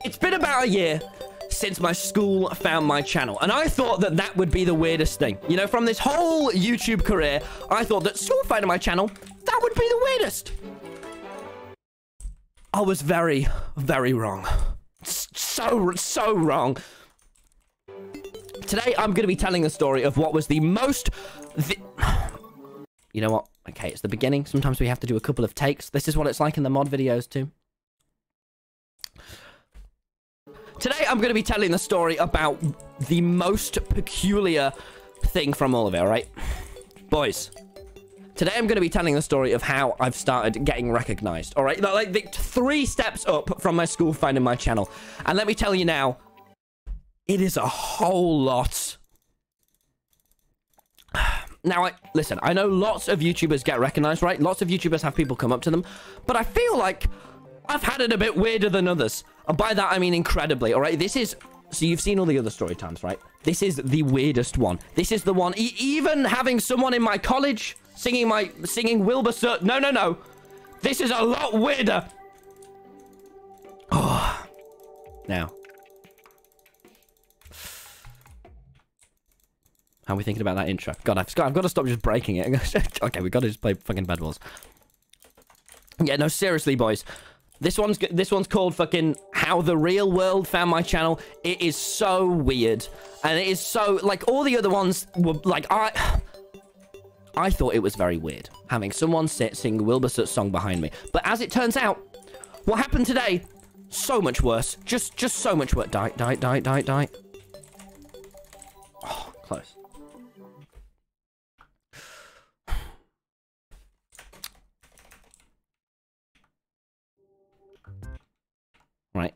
It's been about a year since my school found my channel, and I thought that that would be the weirdest thing. You know, from this whole YouTube career, I thought that school finding my channel, that would be the weirdest. I was very, very wrong. So wrong. Today, I'm going to be telling the story of what was the most... You know what? Okay, it's the beginning. Sometimes we have to do a couple of takes. This is what it's like in the mod videos, too. Today, I'm going to be telling the story about the most peculiar thing from all of it, all right? Boys, today I'm going to be telling the story of how I've started getting recognized, all right? Like, the 3 steps up from my school finding my channel. And let me tell you now, it is a whole lot. Now, listen, I know lots of YouTubers get recognized, right? Lots of YouTubers have people come up to them. But I feel like I've had it a bit weirder than others. And by that, I mean incredibly, all right? This is... So you've seen all the other story times, right? This is the weirdest one. This is the one... even having someone in my college singing Wilbur Sir... No. This is a lot weirder. Oh. Now. How are we thinking about that intro? God, I've got to stop just breaking it. Okay, we've got to just play fucking Bed Wars. Yeah, no, seriously, boys. This one's called fucking How the Real World Found My Channel. It is so weird. And it is so... Like, all the other ones were... Like, I thought it was very weird. Having someone sing Wilbur Soot's song behind me. But as it turns out, what happened today... So much worse. Just so much worse. Die. Oh, close. Right.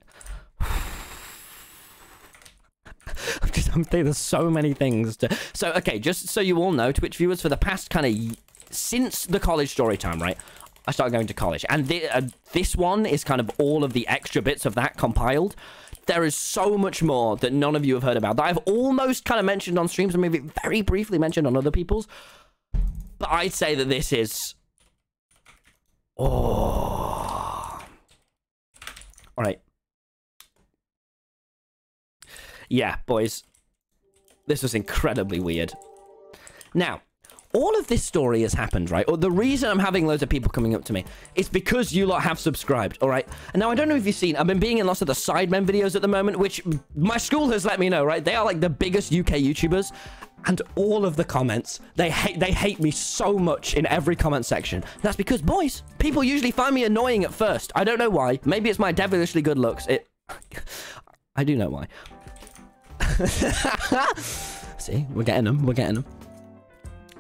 I'm thinking there's so many things to... So, okay, just so you all know, Twitch viewers, for the past kind of... Since the college story time, right? I started going to college. And this one is kind of all of the extra bits of that compiled. There is so much more that none of you have heard about that I've almost kind of mentioned on streams and maybe very briefly mentioned on other people's. But I'd say that this is... Oh... Alright. Yeah, boys. This was incredibly weird. Now, all of this story has happened, right? Or the reason I'm having loads of people coming up to me is because you lot have subscribed, all right? And now, I don't know if you've seen, I've been being in lots of the Sidemen videos at the moment, which my school has let me know, right? They are like the biggest UK YouTubers. And all of the comments, they hate me so much in every comment section. That's because, boys, people usually find me annoying at first. I don't know why. Maybe it's my devilishly good looks. I do know why. See, we're getting them.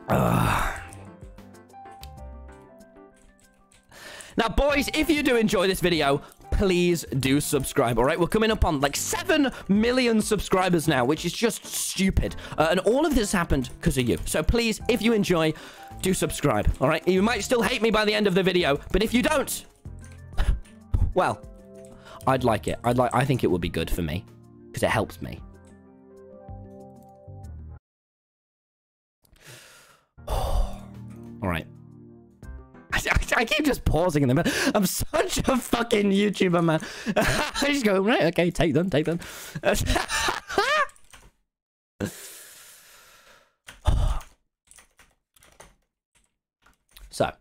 Now, boys, if you do enjoy this video, please do subscribe, all right? We're coming up on like 7 million subscribers now, which is just stupid. And all of this happened because of you. So please, if you enjoy, do subscribe, all right? You might still hate me by the end of the video, but if you don't, well, I'd like it. I think it would be good for me because it helps me. All right. I keep just pausing in the middle. I'm such a fucking YouTuber, man. I just go, right, okay, take them. So,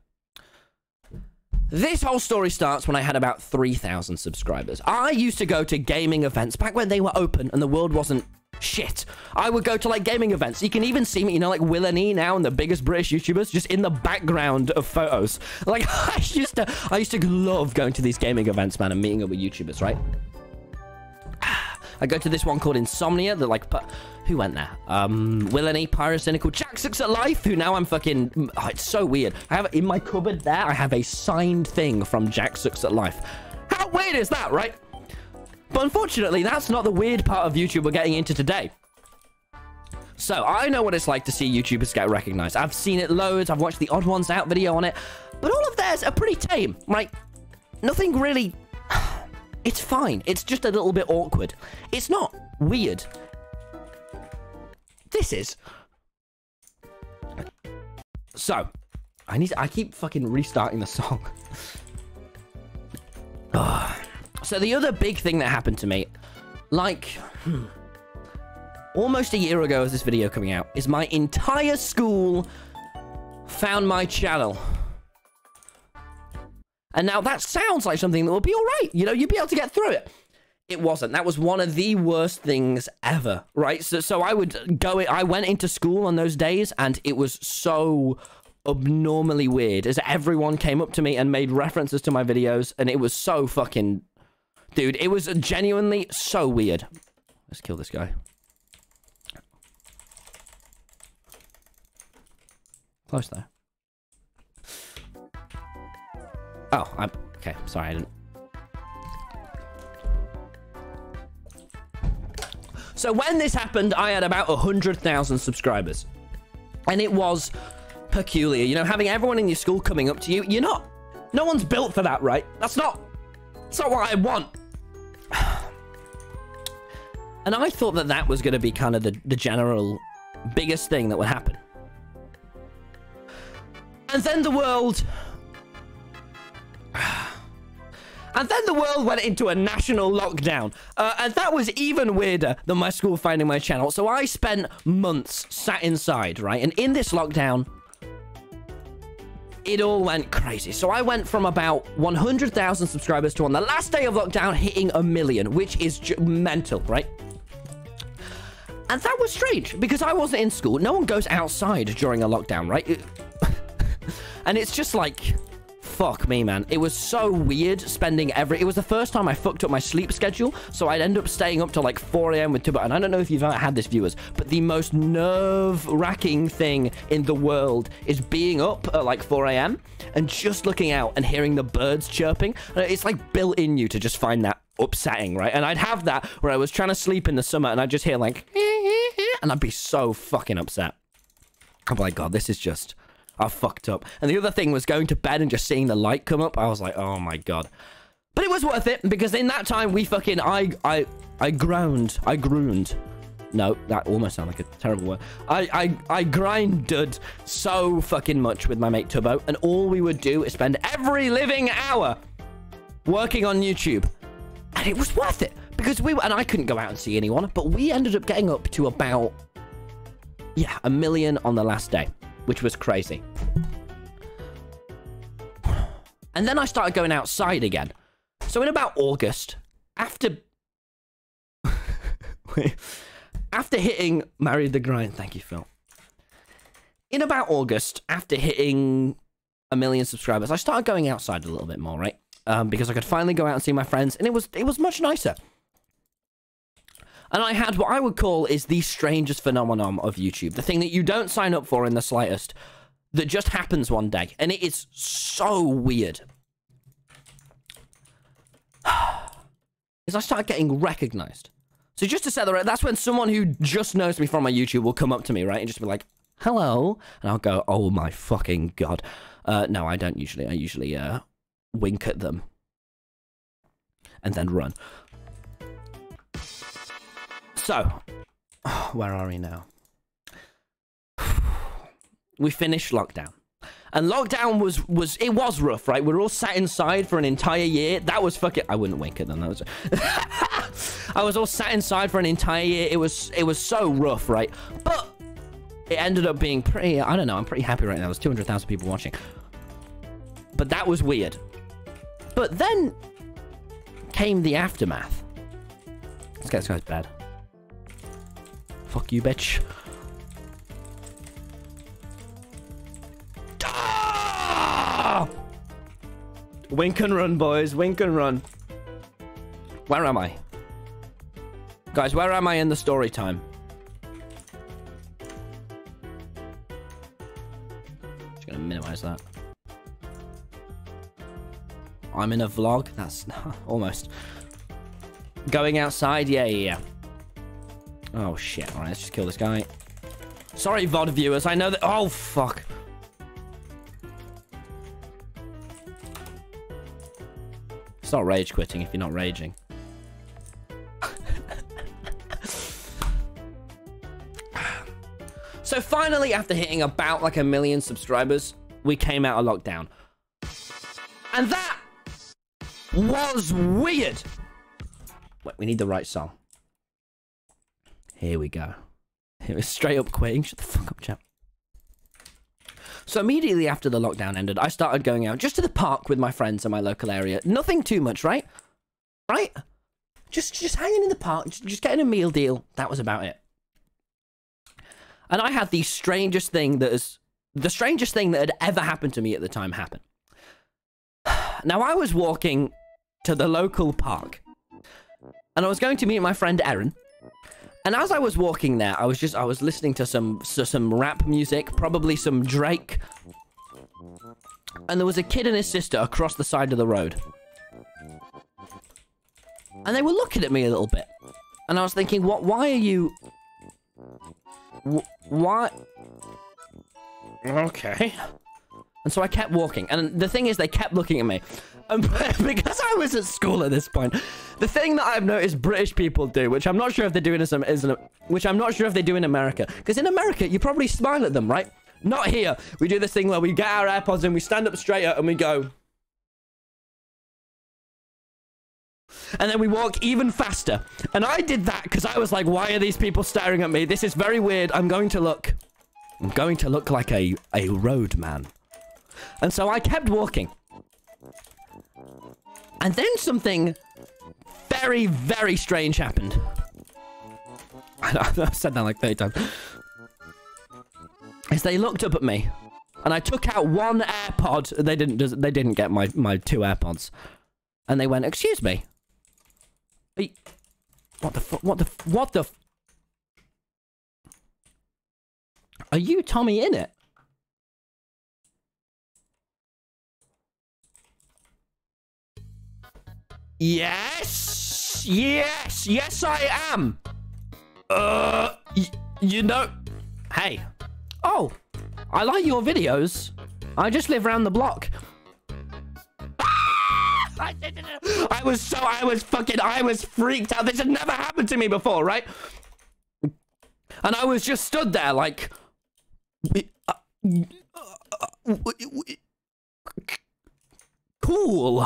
this whole story starts when I had about 3,000 subscribers. I used to go to gaming events back when they were open and the world wasn't shit. I would go to like gaming events. You can even see me, you know, like Will and E now and the biggest British YouTubers just in the background of photos. Like I used to love going to these gaming events, man, and meeting up with YouTubers, right? I go to this one called Insomnia. They're like, who went there? Will and E, Pyrocynical, Jack Sucks at Life, who now I'm fucking... Oh, it's so weird. I have in my cupboard there, I have a signed thing from Jack Sucks at Life. How weird is that, right? But unfortunately, that's not the weird part of YouTube we're getting into today. So, I know what it's like to see YouTubers get recognized. I've seen it loads. I've watched the Odd Ones Out video on it. But all of theirs are pretty tame. Like, nothing really... It's fine. It's just a little bit awkward. It's not weird. This is... So, I keep fucking restarting the song. So the other big thing that happened to me, like, almost a year ago as this video coming out, is my entire school found my channel. And now that sounds like something that will be all right. You know, you'd be able to get through it. It wasn't. That was one of the worst things ever, right? So I went into school on those days, and it was so abnormally weird as everyone came up to me and made references to my videos, and it was so fucking... Dude, it was genuinely so weird. Let's kill this guy. Close though. Oh, okay. Sorry, I didn't. So when this happened, I had about 100,000 subscribers. And it was peculiar. You know, having everyone in your school coming up to you, no one's built for that, right? That's not what I want. And I thought that was going to be kind of the general biggest thing that would happen. And then the world... went into a national lockdown. And that was even weirder than my school finding my channel. So I spent months sat inside, right? And in this lockdown, it all went crazy. So I went from about 100,000 subscribers to on the last day of lockdown hitting 1 million, which is mental, right? And that was strange because I wasn't in school. No one goes outside during a lockdown, right? And it's just like, fuck me, man. It was so weird spending it was the first time I fucked up my sleep schedule. So I'd end up staying up till like 4 a.m. with Tuba. And I don't know if you've ever had this, viewers, but the most nerve-wracking thing in the world is being up at like 4 a.m. and just looking out and hearing the birds chirping. It's like built in you to just find that upsetting, right? And I'd have that where I was trying to sleep in the summer and I'd just hear like, and I'd be so fucking upset. I'm like, God, this is just... I fucked up. And the other thing was going to bed and just seeing the light come up. I was like, oh my God. But it was worth it because in that time we fucking, I groaned. No, that almost sounded like a terrible word. I grinded so fucking much with my mate Tubbo, and all we would do is spend every living hour working on YouTube. And it was worth it because and I couldn't go out and see anyone, but we ended up getting up to about, 1 million on the last day, which was crazy. And then I started going outside again. So in about August, after hitting Married the Grind, thank you, Phil. In about August, after hitting 1 million subscribers, I started going outside a little bit more, right? Because I could finally go out and see my friends, and it was much nicer. And I had what I would call is the strangest phenomenon of YouTube. The thing that you don't sign up for in the slightest, that just happens one day. And it is so weird. Is I started getting recognized. So just to set the record, that's when someone who just knows me from my YouTube will come up to me, right? And just be like, hello. And I'll go, oh my fucking God. No, I don't usually. I usually wink at them. And then run. So, where are we now? We finished lockdown. And lockdown was rough, right? We were all sat inside for an entire year. That was fucking... I wouldn't wink at them. That was... I was all sat inside for an entire year. It was so rough, right? But it ended up being pretty... I don't know. I'm pretty happy right now. There's 200,000 people watching. But that was weird. But then came the aftermath. Let's get this guy's bed. Fuck you, bitch. Ah! Wink and run, boys. Wink and run. Where am I? Guys, where am I in the story time? Just gonna minimize that. I'm in a vlog. That's almost. Going outside? Yeah. Oh, shit. All right, let's just kill this guy. Sorry, VOD viewers. I know that... Oh, fuck. It's not rage quitting if you're not raging. So finally, after hitting about like 1 million subscribers, we came out of lockdown. And that was weird. Wait, we need the right song. Here we go. It was straight up quitting. Shut the fuck up, chap. So immediately after the lockdown ended, I started going out just to the park with my friends in my local area. Nothing too much, right? Right? Just hanging in the park, just getting a meal deal. That was about it. And I had the strangest thing that had ever happened to me at the time happen. Now, I was walking to the local park, and I was going to meet my friend Erin. And as I was walking there, I was listening to some rap music, probably some Drake. And there was a kid and his sister across the side of the road. And they were looking at me a little bit. And I was thinking, why are you... Why? Okay. And so I kept walking. And the thing is, they kept looking at me. And because I was at school at this point, the thing that I've noticed British people do, which I'm not sure if they do which I'm not sure if they do in America. Because in America, you probably smile at them, right? Not here. We do this thing where we get our AirPods and we stand up straighter and we go. And then we walk even faster. And I did that because I was like, why are these people staring at me? This is very weird. I'm going to look like a road man. And so I kept walking. And then something very, very strange happened. I've said that like 30 times. As they looked up at me, and I took out one AirPod. They didn't get my 2 AirPods. And they went, excuse me. What the Are you TommyInnit? Yes, I am. You know, hey. Oh, I like your videos. I just live around the block. I was freaked out. This had never happened to me before, right? And I was just stood there like... Cool.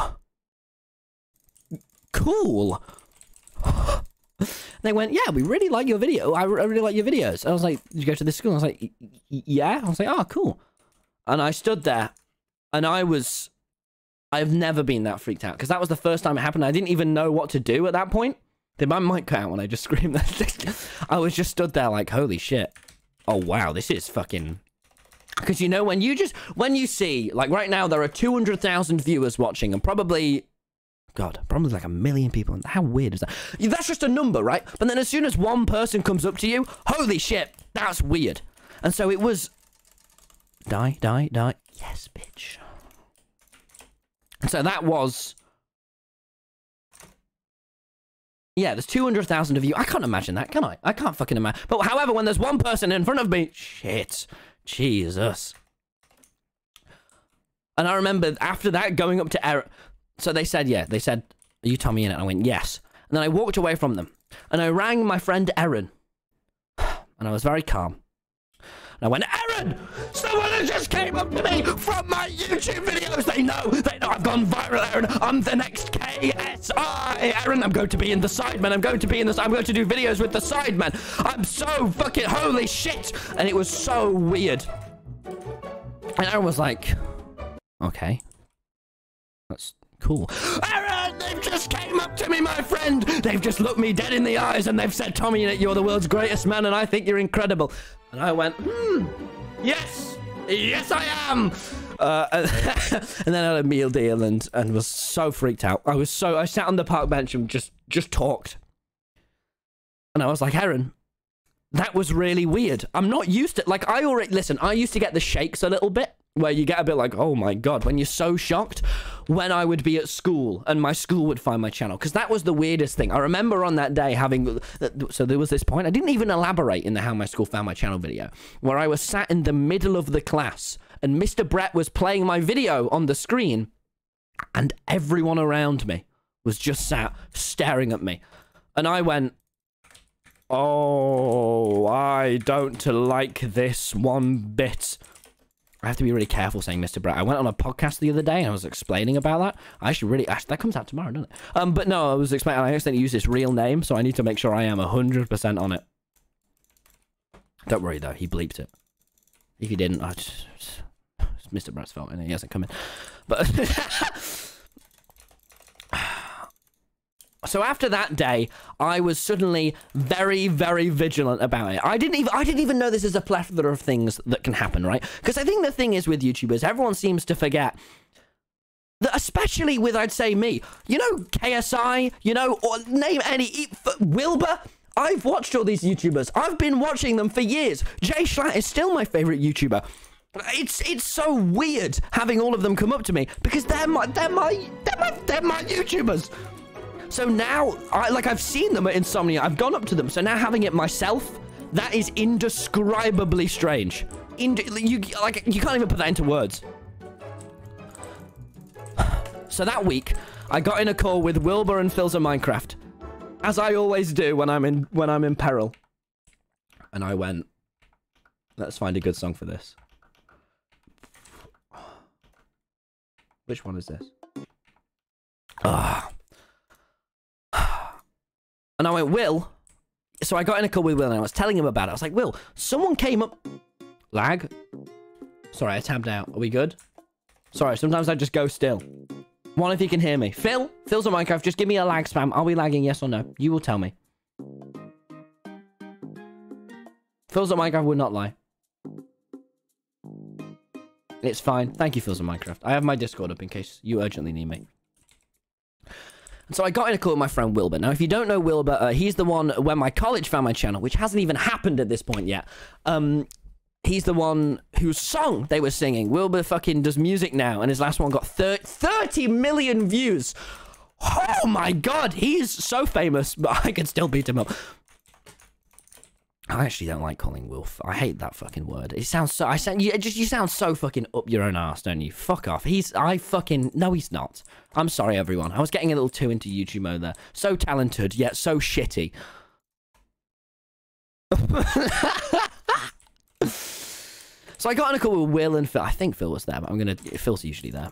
They went, yeah, we really like your video. I really like your videos. I was like, did you go to this school? I was like, yeah. I was like, oh, cool. And I stood there, and I've never been that freaked out, because that was the first time it happened. I didn't even know what to do at that point. Did my mic cut out when I just screamed that? I was just stood there like, holy shit. Oh, wow, this is fucking... Because, you know, when you see, like, right now, there are 200,000 viewers watching, and probably... God, probably like 1 million people. How weird is that? That's just a number, right? But then as soon as one person comes up to you, holy shit, that's weird. And so it was... Die. Yes, bitch. And so that was... Yeah, there's 200,000 of you. I can't imagine that, can I? I can't fucking imagine. But however, when there's one person in front of me... Shit. Jesus. And I remember after that going up to Eric... So they said, yeah. They said, are you TommyInnit? I went, yes. And then I walked away from them. And I rang my friend Erin. And I was very calm. And I went, Erin! Someone just came up to me from my YouTube videos! They know I've gone viral, Erin! I'm the next KSI! Erin, I'm going to be in the Sidemen! I'm going to do videos with the Sidemen! I'm so fucking holy shit! And it was so weird. And Erin was like, okay. That's cool. Erin, they've just came up to me, my friend! They've just looked me dead in the eyes and they've said, TommyInnit, you're the world's greatest man and I think you're incredible. And I went, yes! Yes, I am! And then I had a meal deal and was so freaked out. I sat on the park bench and just talked. And I was like, Erin, that was really weird. I'm not used to, like, I used to get the shakes a little bit, where you get a bit like, oh my God, when you're so shocked, when I would be at school and my school would find my channel. Because that was the weirdest thing. I remember on that day so there was this point, I didn't even elaborate in the how my school found my channel video, where I was sat in the middle of the class and Mr. Brett was playing my video on the screen and everyone around me was just sat staring at me. And I went, oh, I don't like this one bit. I have to be really careful saying Mr. Brett. I went on a podcast the other day and I was explaining about that. Actually, that comes out tomorrow, doesn't it? But no, I was explaining. I accidentally used this real name, so I need to make sure I am 100% on it. Don't worry though, he bleeped it. If he didn't, it's Mr. Brett's fault, and he hasn't come in. But so after that day, I was suddenly very, very vigilant about it. I didn't even know this is a plethora of things that can happen, right? Because I think the thing is with YouTubers, everyone seems to forget that, especially with, I'd say, me. You know, KSI, you know, or name any, Wilbur. I've watched all these YouTubers. I've been watching them for years. Jay Schlatt is still my favorite YouTuber. It's so weird having all of them come up to me because they're my YouTubers. So now, I've seen them at Insomnia. I've gone up to them. So now having it myself, that is indescribably strange. You can't even put that into words. So that week, I got in a call with Wilbur and Phil's of Minecraft, as I always do when I'm in peril. And I went, let's find a good song for this. Which one is this? And I went, Will. So I got in a call with Will and I was telling him about it. I was like, Will, someone came up. Lag. Sorry, I tabbed out. Are we good? Sorry, sometimes I just go still. One, if you can hear me. Phil's on Minecraft. Just give me a lag spam. Are we lagging? Yes or no? You will tell me. Phil's on Minecraft would not lie. It's fine. Thank you, Phil's on Minecraft. I have my Discord up in case you urgently need me. And so I got in a call with my friend Wilbur. Now, if you don't know Wilbur, he's the one when my college found my channel, which hasn't even happened at this point yet. He's the one whose song they were singing. Wilbur fucking does music now, and his last one got 30 million views. Oh my god, he's so famous, but I could still beat him up. I actually don't like calling Wolf. I hate that fucking word. It sounds so. You sound so fucking up your own arse, don't you? Fuck off. No, he's not. I'm sorry, everyone. I was getting a little too into YouTube mode there. So talented, yet so shitty. So I got in a call with Will and Phil. I think Phil was there, but Phil's usually there.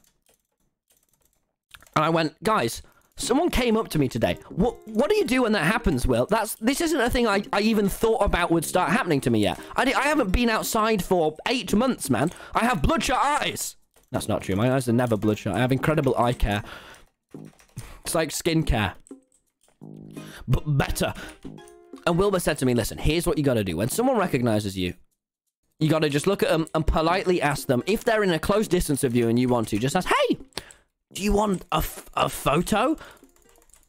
And I went, guys, someone came up to me today. What do you do when that happens, Will? This isn't a thing I even thought about would start happening to me yet. I haven't been outside for 8 months, man. I have bloodshot eyes. That's not true. My eyes are never bloodshot. I have incredible eye care. It's like skincare, but better. And Wilbur said to me, listen, here's what you got to do. When someone recognizes you, you got to just look at them and politely ask them, if they're in a close distance of you and you want to, just ask, hey, do you want a photo?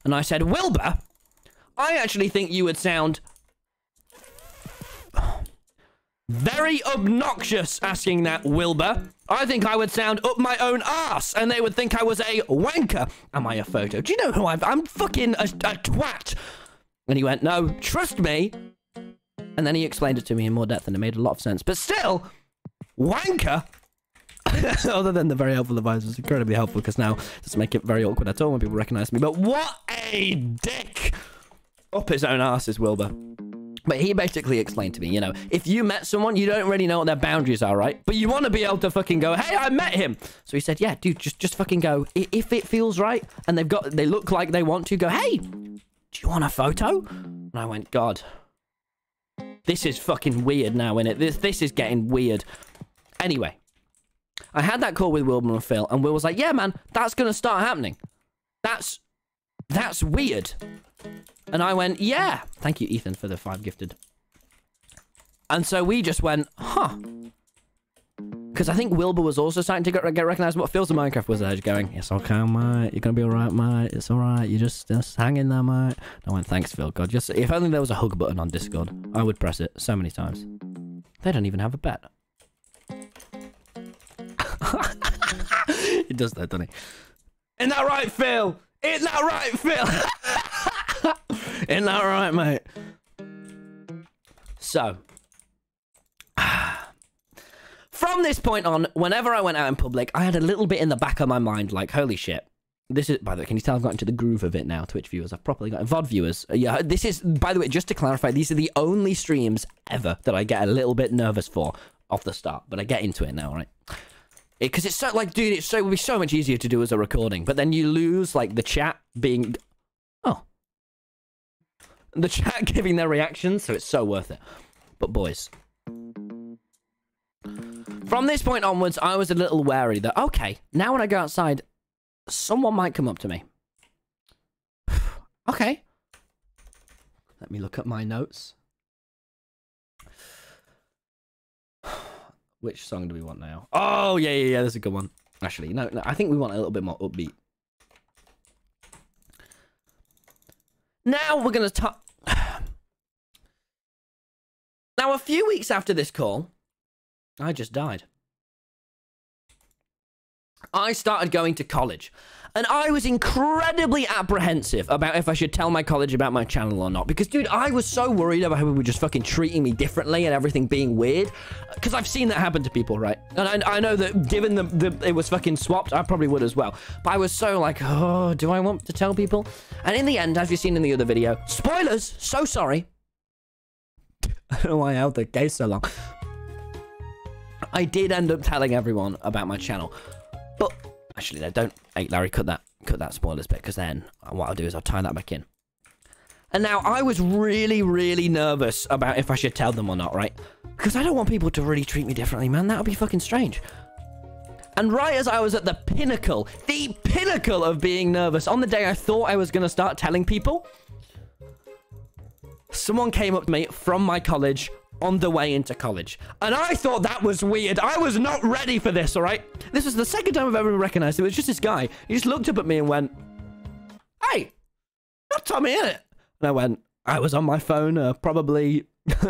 And I said, Wilbur, I actually think you would sound very obnoxious asking that, Wilbur. I think I would sound up my own arse, and they would think I was a wanker. Am I a photo? Do you know who I'm fucking a twat. And he went, no, trust me. And then he explained it to me in more depth, and it made a lot of sense. But still, wanker. Other than the very helpful advice, was incredibly helpful, because now it doesn't make it very awkward at all when people recognize me. But what a dick! Up his own arse is Wilbur. But he basically explained to me, you know, if you met someone, you don't really know what their boundaries are, right? But you want to be able to fucking go, hey, I met him. So he said, yeah, dude, just fucking go. If it feels right, and they look like they want to, go, hey, do you want a photo? And I went, God, this is fucking weird now, innit? This is getting weird. Anyway, I had that call with Wilbur and Phil, and Will was like, yeah, man, that's going to start happening. That's weird. And I went, yeah. Thank you, Ethan, for the 5 gifted. And so we just went, huh. Because I think Wilbur was also starting to get recognized. What Phil's in Minecraft was there, just going, it's okay, mate. You're going to be all right, mate. It's all right. You just hang in there, mate. And I went, thanks, Phil. God, just if only there was a hug button on Discord, I would press it so many times. They don't even have a bet. He does that, doesn't he? Isn't that right, Phil? Isn't that right, Phil? Isn't that right, mate? So, from this point on, whenever I went out in public, I had a little bit in the back of my mind, like, holy shit. This is, by the way, can you tell I've got into the groove of it now, Twitch viewers? I've properly got VOD viewers. Yeah, this is, by the way, just to clarify, these are the only streams ever that I get a little bit nervous for off the start, but I get into it now, right? Because it's so, like, dude, it would be so much easier to do as a recording. But then you lose, like, the chat being... Oh. The chat giving their reactions, so it's so worth it. But, boys... From this point onwards, I was a little wary that, okay, now when I go outside, someone might come up to me. Okay. Let me look at my notes. Which song do we want now? Oh, yeah, that's a good one. Actually, no, I think we want a little bit more upbeat. Now we're going to talk... Now, a few weeks after this call... I just died. I started going to college, and I was incredibly apprehensive about if I should tell my college about my channel or not, because, dude, I was so worried about how people were just fucking treating me differently and everything being weird, because I've seen that happen to people, right? And I know that given it was fucking swapped, I probably would as well, but I was so like, oh, do I want to tell people? And in the end, as you've seen in the other video, spoilers, so sorry. I don't know why I held the case so long. I did end up telling everyone about my channel, but actually, no, don't. Hey, Larry, cut that spoilers bit, because then what I'll do is I'll tie that back in. And now I was really, really nervous about if I should tell them or not, right? Because I don't want people to really treat me differently, man. That would be fucking strange. And right as I was at the pinnacle of being nervous, on the day I thought I was going to start telling people, someone came up to me from my college on the way into college. And I thought that was weird. I was not ready for this, all right? This was the second time I've ever recognized it. It was just this guy. He just looked up at me and went, hey, you're TommyInnit. And I went, I was on my phone, probably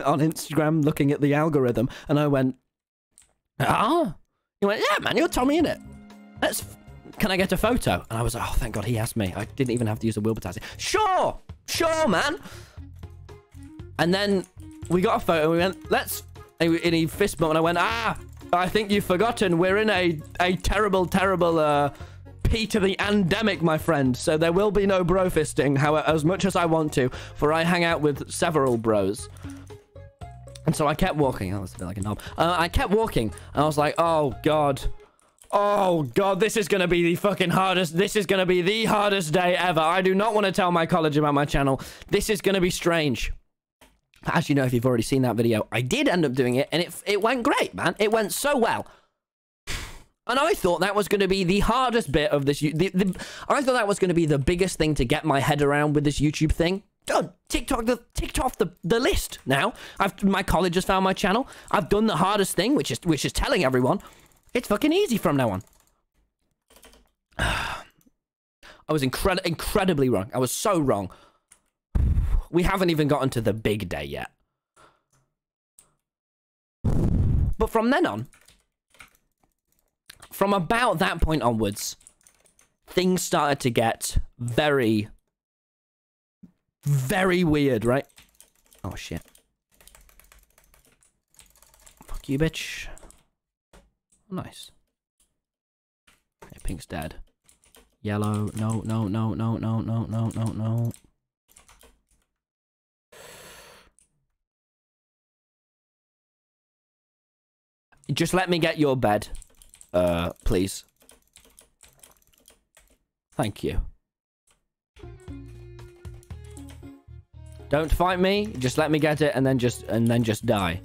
on Instagram, looking at the algorithm. And I went, ah? He went, yeah, man, you're TommyInnit. Can I get a photo? And I was like, oh, thank God he asked me. I didn't even have to use a Wilbur. Sure, man. And then we got a photo, and we went, let's... And he fist bumped, and I went, I think you've forgotten. We're in a terrible, terrible, P to the endemic, my friend. So there will be no bro fisting, however, as much as I want to, for I hang out with several bros. And so I kept walking. That was a bit like a knob. I kept walking, and I was like, oh, God. Oh, God, this is going to be the fucking hardest. This is going to be the hardest day ever. I do not want to tell my college about my channel. This is going to be strange. As you know, if you've already seen that video, I did end up doing it, and it went great, man. It went so well. And I thought that was going to be the hardest bit of this. I thought that was going to be the biggest thing to get my head around with this YouTube thing. Done. Ticked off the list now. My college has found my channel. I've done the hardest thing, which is telling everyone. It's fucking easy from now on. I was incredibly wrong. I was so wrong. We haven't even gotten to the big day yet. But from then on, from about that point onwards, things started to get very, very weird, right? Oh, shit. Fuck you, bitch. Nice. Okay, pink's dead. Yellow. No. Just let me get your bed, please. Thank you. Don't fight me. Just let me get it, and then just die.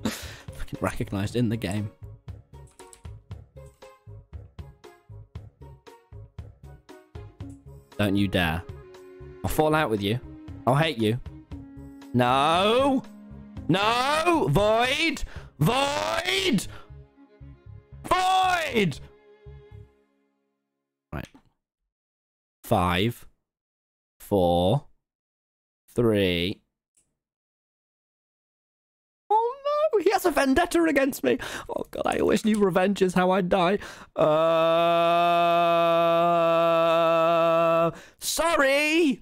Fucking recognized in the game. Don't you dare! I'll fall out with you. I'll hate you. No! No! Void! Void! Void! Right. 5, 4, 3. Oh no! He has a vendetta against me! Oh God, I always knew revenge is how I'd die. Sorry!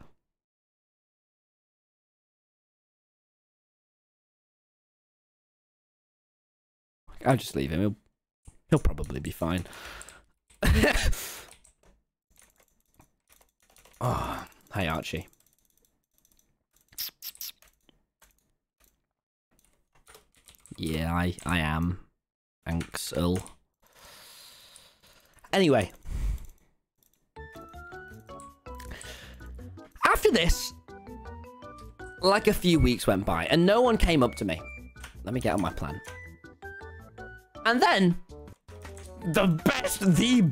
I'll just leave him. He'll probably be fine. Oh, hey Archie. Yeah, I am. Thanks, Earl. Anyway. After this, like a few weeks went by, and no one came up to me. Let me get on my plan. And then, the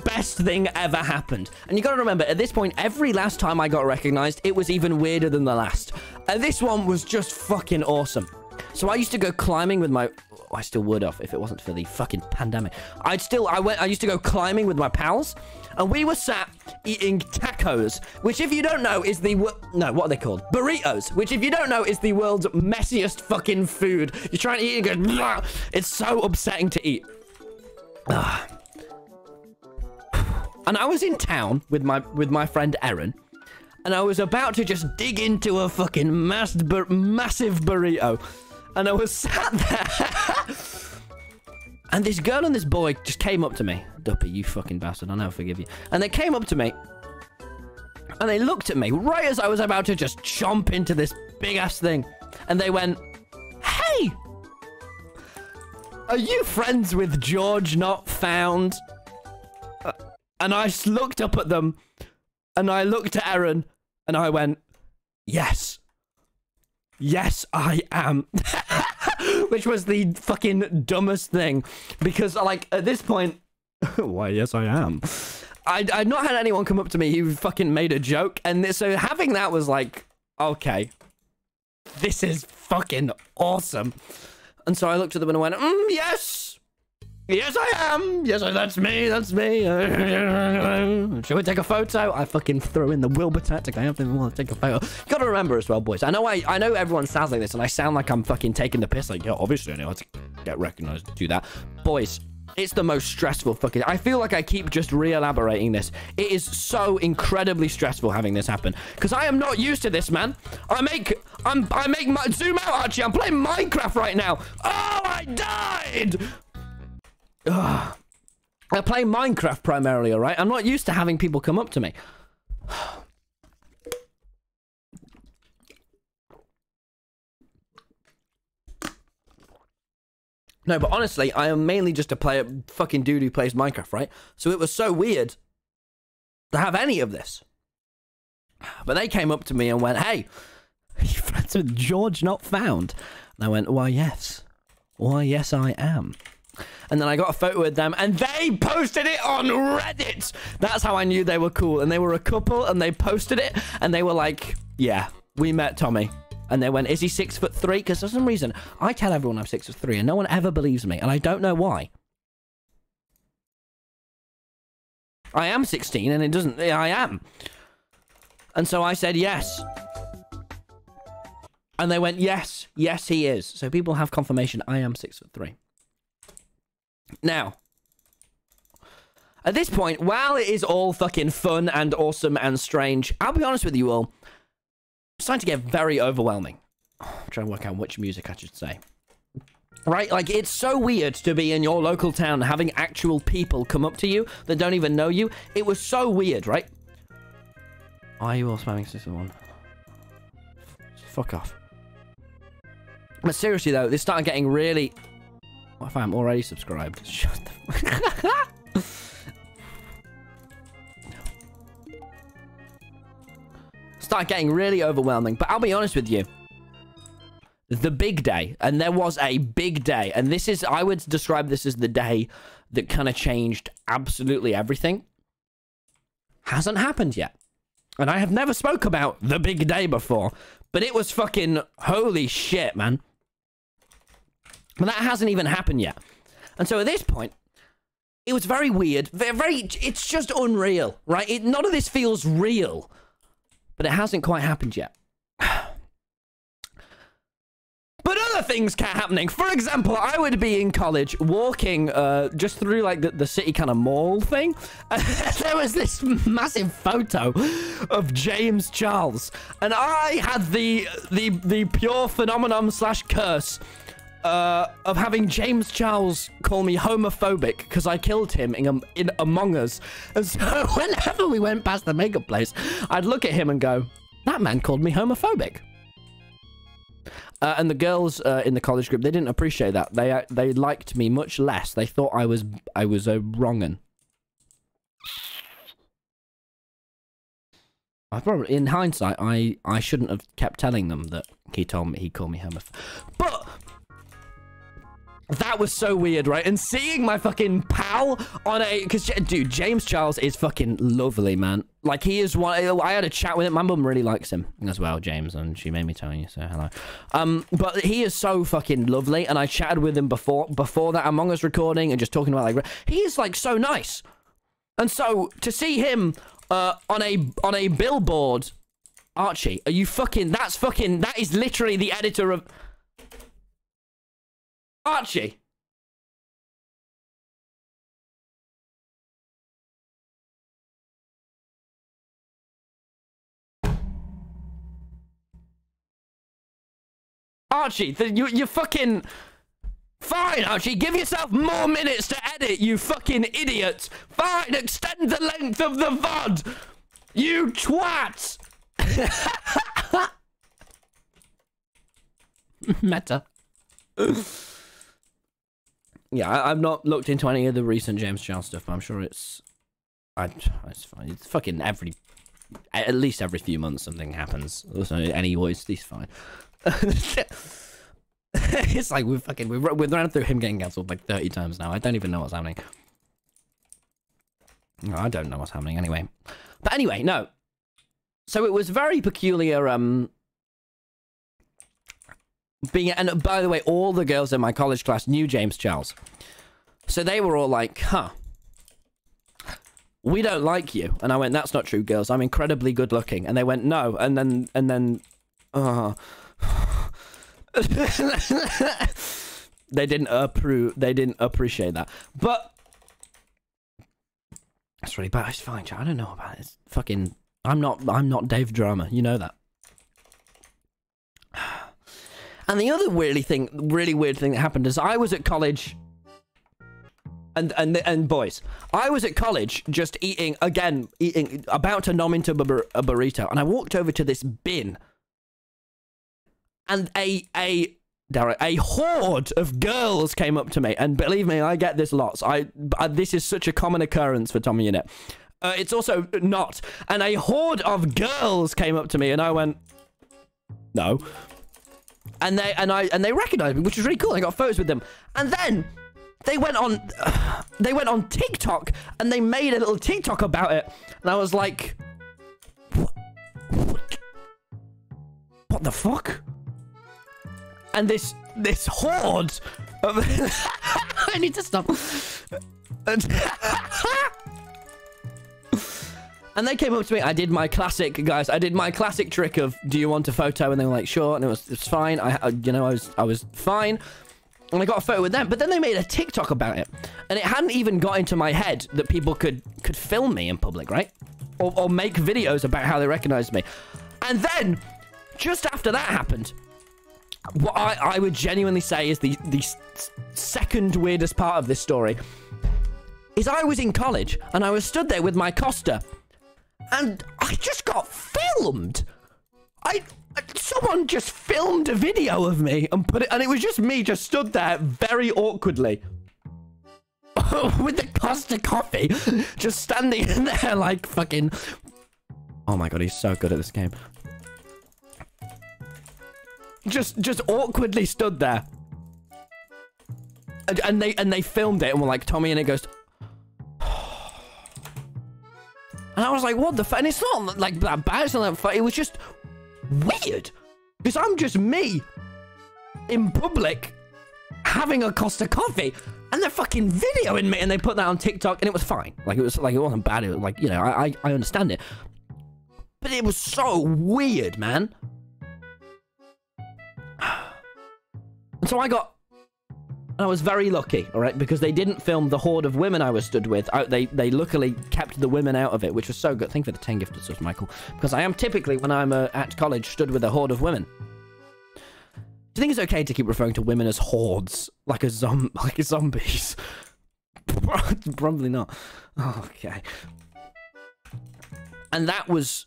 best thing ever happened. And you gotta remember, at this point, every last time I got recognized, it was even weirder than the last. And this one was just fucking awesome. So I used to go climbing with my... I still would have if it wasn't for the fucking pandemic. I used to go climbing with my pals, and we were sat eating tacos, which if you don't know is the... No, what are they called? Burritos, which if you don't know is the world's messiest fucking food. You're trying to eat and go... Blah! It's so upsetting to eat. And I was in town with my friend Erin, and I was about to just dig into a fucking massive burrito. And I was sat there. And this girl and this boy just came up to me. Duppy, you fucking bastard. I'll never forgive you. And they came up to me. And they looked at me right as I was about to just chomp into this big-ass thing. And they went, "Hey! Are you friends with George Not Found?" And I looked up at them. And I looked at Erin. And I went, "Yes. Yes, I am." Which was the fucking dumbest thing. Because, like, at this point... Why, yes, I am. I'd not had anyone come up to me who fucking made a joke. And so having that was like, okay. This is fucking awesome. And so I looked at them and I went, yes. Yes, I am. Yes, that's me. That's me. Should we take a photo? I fucking threw in the Wilbur tactic. I don't even want to take a photo. You gotta remember as well, boys. I know everyone sounds like this, and I sound like I'm fucking taking the piss. Like, yeah, obviously I know how to get recognized to do that. Boys, it's the most stressful fucking... I feel like I keep just re-elaborating this. It is so incredibly stressful having this happen. Because I am not used to this, man. I make my... Zoom out, Archie. I'm playing Minecraft right now. Oh, I died! Ugh. I play Minecraft primarily, all right? I'm not used to having people come up to me. No, but honestly, I am mainly just a fucking dude who plays Minecraft, right? So it was so weird to have any of this. But they came up to me and went, "Hey, are you friends with George Not Found?" And I went, "Why, yes. Why, yes, I am." And then I got a photo with them, and they posted it on Reddit. That's how I knew they were cool. And they were a couple, and they posted it, and they were like, "Yeah, we met Tommy." And they went, "Is he 6'3"? Because for some reason, I tell everyone I'm 6'3", and no one ever believes me, and I don't know why. I am 16, and it doesn't... I am. And so I said yes. And they went, "Yes, yes, he is." So people have confirmation I am 6'3". Now, at this point, while it is all fucking fun and awesome and strange, I'll be honest with you all, it's starting to get very overwhelming. I'm trying to work out which music I should say. Right? Like, it's so weird to be in your local town having actual people come up to you that don't even know you. It was so weird, right? Why are you all spamming System 1? Fuck off. But seriously, though, this started getting really... What if I'm already subscribed? Shut the fuck. Start getting really overwhelming. But I'll be honest with you. The big day. And there was a big day. And this is... I would describe this as the day that kind of changed absolutely everything. Hasn't happened yet. And I have never spoke about the big day before. But it was fucking... Holy shit, man. But that hasn't even happened yet. And so at this point, it was very weird. It's just unreal, right? None of this feels real. But it hasn't quite happened yet. But other things kept happening. For example, I would be in college walking just through like the city kind of mall thing. And there was this massive photo of James Charles. And I had the pure phenomenon / curse of having James Charles call me homophobic because I killed him in Among Us. And so whenever we went past the makeup place, I'd look at him and go, "That man called me homophobic." And the girls in the college group, they didn't appreciate that. They liked me much less. They thought I was a wrong'un. I probably, in hindsight, I shouldn't have kept telling them that he called me homophobic. But that was so weird, right? And seeing my fucking pal on a... Because, dude, James Charles is fucking lovely, man. Like, he is one... I had a chat with him. My mum really likes him as well, James, and she made me tell you, so hello. But he is so fucking lovely, and I chatted with him before that Among Us recording and just talking about, like... He is, like, so nice. And so, to see him on a billboard... Archie, are you fucking... That is literally the editor of... Archie. Archie, you're fucking... Fine, Archie, give yourself more minutes to edit, you fucking idiot. Fine, extend the length of the VOD. You twat. Meta. Yeah, I've not looked into any of the recent James Charles stuff, but I'm sure it's fine. It's fucking at least every few months something happens. Also, anyways, he's fine. It's like we've run through him getting cancelled like 30 times now. I don't even know what's happening. No, I don't know what's happening anyway. But anyway, no. So it was very peculiar, and by the way, all the girls in my college class knew James Charles. So they were all like, huh, we don't like you. And I went, that's not true, girls. I'm incredibly good looking. And they went, no. And then, they didn't appreciate that. But it's really bad. It's fine, I don't know about it. It's fucking, I'm not Dave Drama. You know that. And the other really weird thing that happened is I was at college, and boys, I was at college just eating, about to nom into a burrito, and I walked over to this bin, and a horde of girls came up to me, and believe me, I get this lots. This is such a common occurrence for TommyInnit. It's also not, and a horde of girls came up to me, and I went, no. And they recognized me, which was really cool. I got photos with them, and then they went on TikTok and they made a little TikTok about it, and I was like, what the fuck? And this horde of I need to stop. And they came up to me. I did my classic, guys. I did my classic trick of, do you want a photo? And they were like, sure. And it's fine. I was fine. And I got a photo with them. But then they made a TikTok about it. And it hadn't even got into my head that people could film me in public, right? Or make videos about how they recognized me. And then, just after that happened, what I would genuinely say is the second weirdest part of this story is I was in college and I was stood there with my Costa. And I just got filmed. Someone just filmed a video of me and put it, and it was just me just stood there very awkwardly with the Costa coffee, just standing in there like fucking. Oh my god, he's so good at this game. Just awkwardly stood there, and they filmed it and were like, TommyInnit goes. And I was like, what the fuck? And it's not like that bad. It's not that funny. It was just weird. Because I'm just me in public having a Costa coffee. And they're fucking videoing me. And they put that on TikTok. And it was fine. Like, it wasn't bad. It was like, you know, I understand it. But it was so weird, man. And so I was very lucky, all right, because they didn't film the horde of women I was stood with. They luckily kept the women out of it, which was so good. Thank you for the 10 gifted subs, Michael. Because I am typically, when I'm at college, stood with a horde of women. Do you think it's okay to keep referring to women as hordes, like zombies? Probably not. Okay. And that was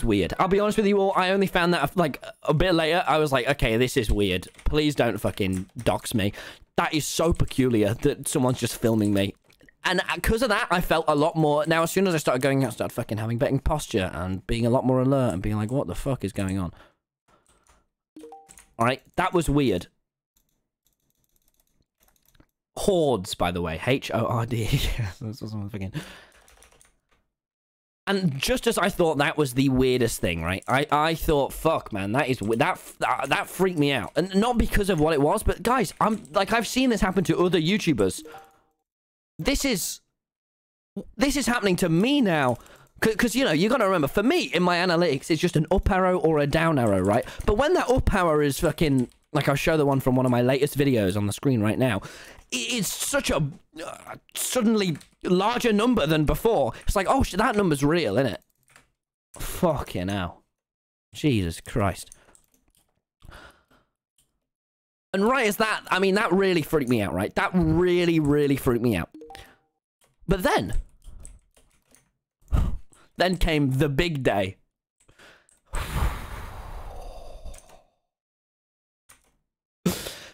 weird. I'll be honest with you all, I only found that like a bit later. I was like, okay, this is weird. Please don't fucking dox me. That is so peculiar that someone's just filming me. And because of that, I felt a lot more. Now, as soon as I started going out, I started fucking having better posture and being a lot more alert and being like, what the fuck is going on? All right, that was weird. Hordes, by the way. H-O-R-D. Yes, that's what I'm thinking. And just as I thought that was the weirdest thing, right? I thought, fuck, man, that freaked me out. And not because of what it was, but guys, I've seen this happen to other YouTubers. This is happening to me now. Because, you know, you got to remember, for me, in my analytics, it's just an up arrow or a down arrow, right? But when that up arrow is fucking... Like, I'll show the one from one of my latest videos on the screen right now. It's such a suddenly larger number than before. It's like, oh, that number's real, isn't it? Fucking hell. Jesus Christ. And right as that, I mean, that really freaked me out, right? That really, really freaked me out. But then came the big day.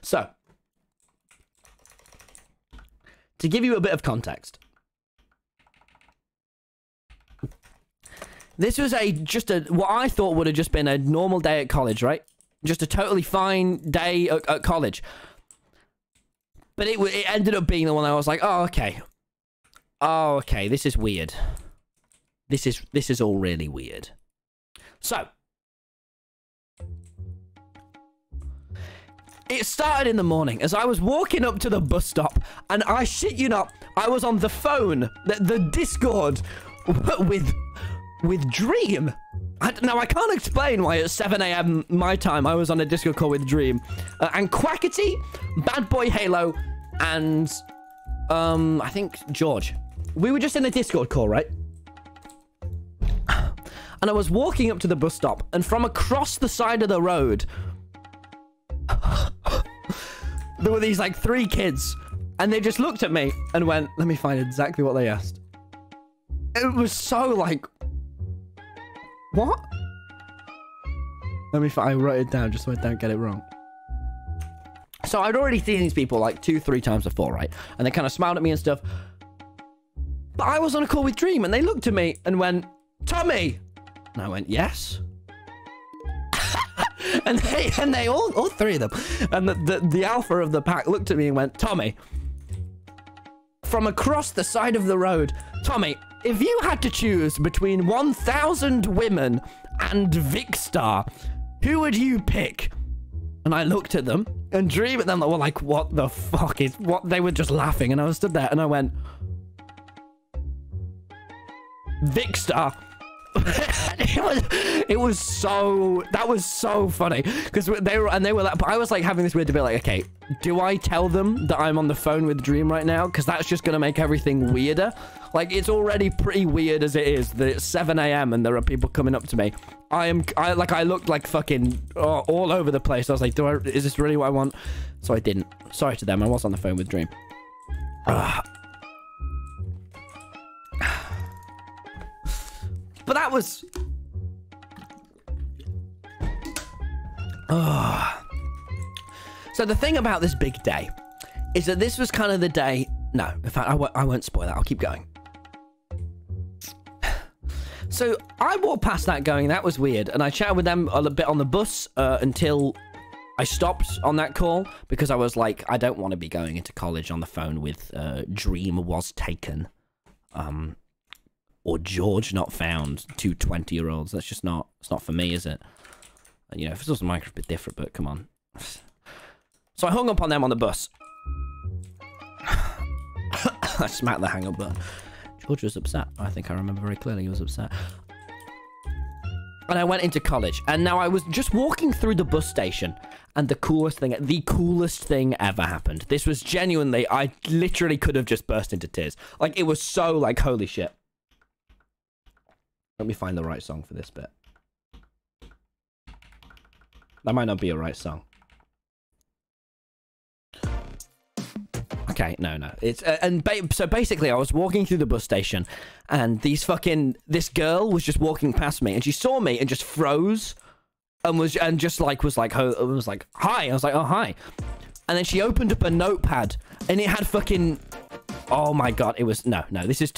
So, to give you a bit of context, this was what I thought would have just been a normal day at college, right? Just a totally fine day at college. But it ended up being the one I was like, oh, okay. Oh, okay, this is weird. This is all really weird. So, it started in the morning as I was walking up to the bus stop, and I shit you not, I was on the phone, the Discord with Dream. Now, I can't explain why at 7 AM my time I was on a Discord call with Dream. And Quackity, Bad Boy Halo, and I think George. We were just in a Discord call, right? And I was walking up to the bus stop, and from across the side of the road... there were these like 3 kids, and they just looked at me and went, let me find exactly what they asked. It was so like, what? I wrote it down just so I don't get it wrong. So I'd already seen these people like 2-3 times before, right? And they kind of smiled at me and stuff. But I was on a call with Dream, and they looked at me and went, Tommy! And I went, yes. And they all 3 of them, and the alpha of the pack looked at me and went, Tommy, from across the side of the road, Tommy, if you had to choose between 1,000 women and Vicstar, who would you pick? And I looked at them, and Dream at them, were like, what the fuck is, what? They were just laughing, and I was stood there, and I went, Vicstar. It was so, that was so funny, because they were like, but I was like having this weird debate, like, okay, do I tell them that I'm on the phone with Dream right now, because that's just gonna make everything weirder? Like, it's already pretty weird as it is that it's 7 AM and there are people coming up to me. I looked like fucking all over the place. I was like, is this really what I want? So I didn't. Sorry to them, I was on the phone with Dream. But that was... So the thing about this big day is that this was kind of the day... No, in fact, I won't spoil that. I'll keep going. So I walked past that going, that was weird. And I chatted with them a bit on the bus until I stopped on that call. Because I was like, I don't want to be going into college on the phone with Dream was taken. Or George not found, 2 20-year-olds. That's just not, it's not for me, is it? And, you know, if it was Minecraft, a bit different, but come on. So I hung up on them on the bus. I smacked the hang up button. George was upset. I think I remember very clearly he was upset. And I went into college, and now I was just walking through the bus station, and the coolest thing ever happened. This was genuinely, I literally could have just burst into tears. Like, it was so, like, holy shit. Let me find the right song for this bit. That might not be a right song. Okay, no. It's so basically, I was walking through the bus station, and this girl was just walking past me, and she saw me and just froze, and was like hi. I was like, oh hi, and then she opened up a notepad, and it had fucking. Oh my god, it was no. This is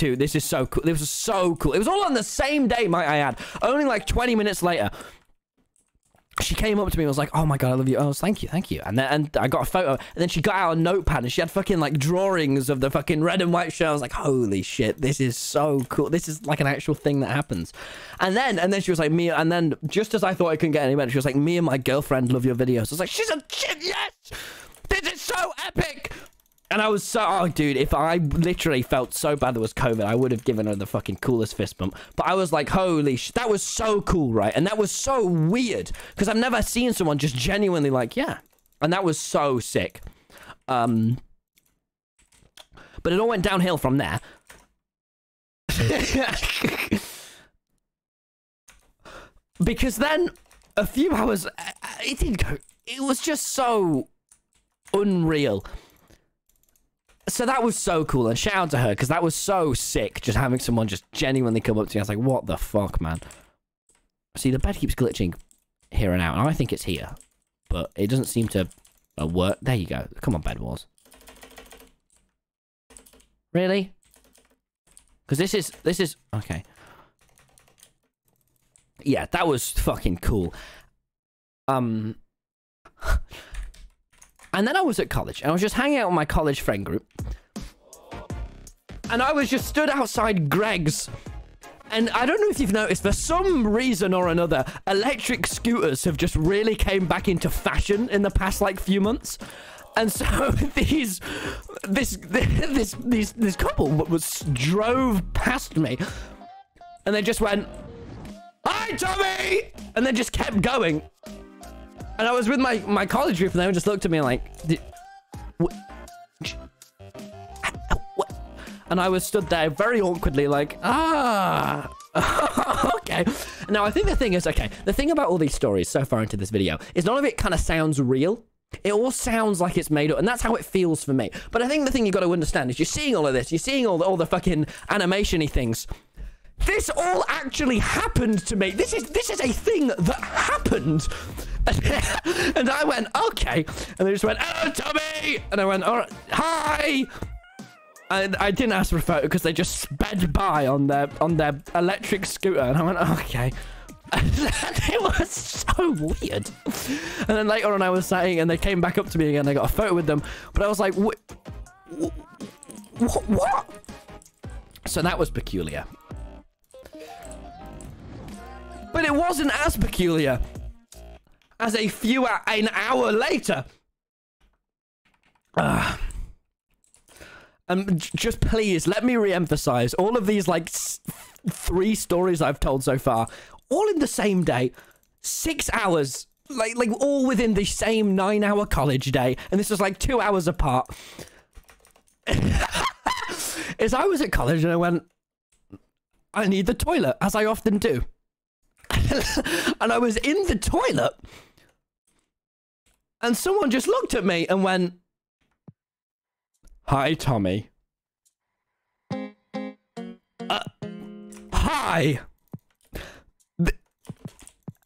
so cool. It was so cool. It was all on the same day, might I add. Only like 20 minutes later. She came up to me and was like, oh my god, I love you. I was thank you. And I got a photo. And then she got out a notepad and she had fucking like drawings of the fucking red and white shirt. I was like, holy shit, this is so cool. This is like an actual thing that happens. And then she was like, me, and then just as I thought I couldn't get any better, she was like, me and my girlfriend love your videos. I was like, she's a shit, yes! This is so epic! And I was so, oh dude, if I literally felt so bad there was COVID, I would have given her the fucking coolest fist bump. But I was like, holy shit, that was so cool, right? And that was so weird, because I've never seen someone just genuinely like, yeah. And that was so sick. But it all went downhill from there. Because then, a few hours, it didn't go, it was just so unreal. So that was so cool, and shout out to her, because that was so sick, just having someone just genuinely come up to me. I was like, what the fuck, man? See, the bed keeps glitching here and out, and I think it's here, but it doesn't seem to work. There you go. Come on, Bed Wars. Really? Because this is... Okay. Yeah, that was fucking cool. And then I was at college, and I was just hanging out with my college friend group. And I was just stood outside Greg's. And I don't know if you've noticed, for some reason or another, electric scooters have just really came back into fashion in the past, like, few months. And so this couple drove past me. And they just went, "Hi, Tommy!" And then just kept going. And I was with my college group, and they just looked at me like, what? And I was stood there very awkwardly like, okay. Now, I think the thing is, okay, the thing about all these stories so far into this video is none of it kind of sounds real. It all sounds like it's made up, and that's how it feels for me. But I think the thing you got to understand is you're seeing all of this, you're seeing all the fucking animation-y things. This all actually happened to me. This is a thing that happened. And I went, okay. And they just went, "Oh, Tommy!" And I went, "All right, hi!" And I didn't ask for a photo because they just sped by on their electric scooter. And I went, okay. And it was so weird. And then later on I was saying, and they came back up to me again. I got a photo with them. But I was like, what? So that was peculiar. But it wasn't as peculiar as an hour later. Just please, let me re-emphasize, all of these, like, 3 stories I've told so far, all in the same day, 6 hours, like all within the same 9-hour college day, and this was, like, 2 hours apart. As I was at college, and I went, I need the toilet, as I often do. And I was in the toilet, and someone just looked at me and went, "Hi, Tommy." Hi.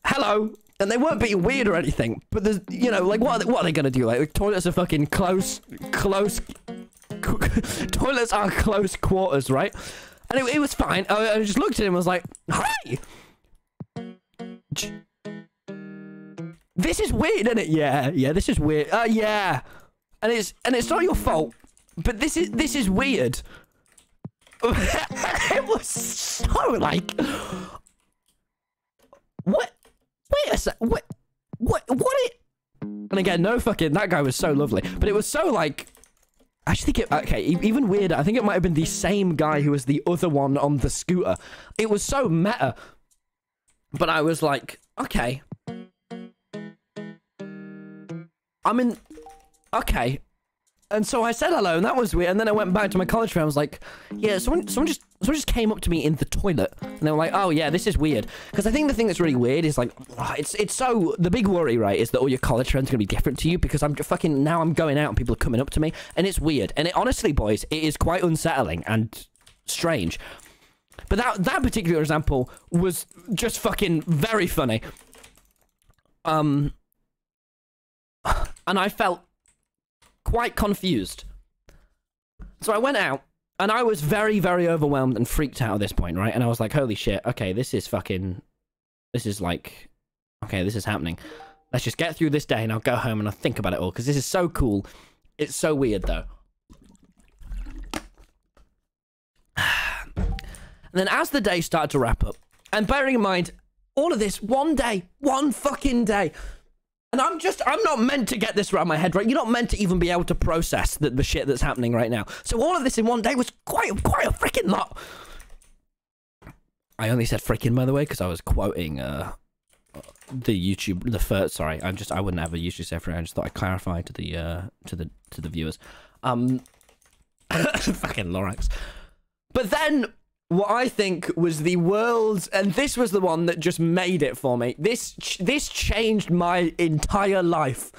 Hello. And they weren't being weird or anything, but there's, you know, like, what are they gonna do? Like, the toilets are fucking close. Toilets are close quarters, right? And it was fine. I just looked at him and was like, "Hi." This is weird, isn't it? Yeah, this is weird. Yeah. And it's not your fault. But this is weird. It was so like, what? Wait a sec. What? And again, no fucking. That guy was so lovely, but it was so like. I actually think it. Okay, even weirder. I think it might have been the same guy who was the other one on the scooter. It was so meta. But I was like, okay. I'm in. Okay. And so I said hello, and that was weird. And then I went back to my college friend. I was like, yeah, someone just came up to me in the toilet, and they were like, oh yeah, this is weird. Because I think the thing that's really weird is like, it's so, the big worry, right, is that all your college friends are gonna be different to you, because I'm fucking, now I'm going out and people are coming up to me, and it's weird. And it, honestly, boys, it is quite unsettling and strange. But that particular example was just fucking very funny. And I felt quite confused. So I went out, and I was very, very overwhelmed and freaked out at this point, right? And I was like, holy shit, okay, this is happening. Let's just get through this day, and I'll go home and I'll think about it all, because this is so cool. It's so weird, though. And then as the day started to wrap up, and bearing in mind, all of this, one day, one fucking day, and I'm not meant to get this around my head, right? You're not meant to even be able to process the shit that's happening right now. So all of this in one day was quite a freaking lot. I only said freaking, by the way, because I was quoting the YouTube, the first, sorry, I wouldn't ever usually say freaking, I just thought I'd clarify to the viewers. Fucking Lorax. But then, what I think was the world's, and this was the one that just made it for me. This changed my entire life.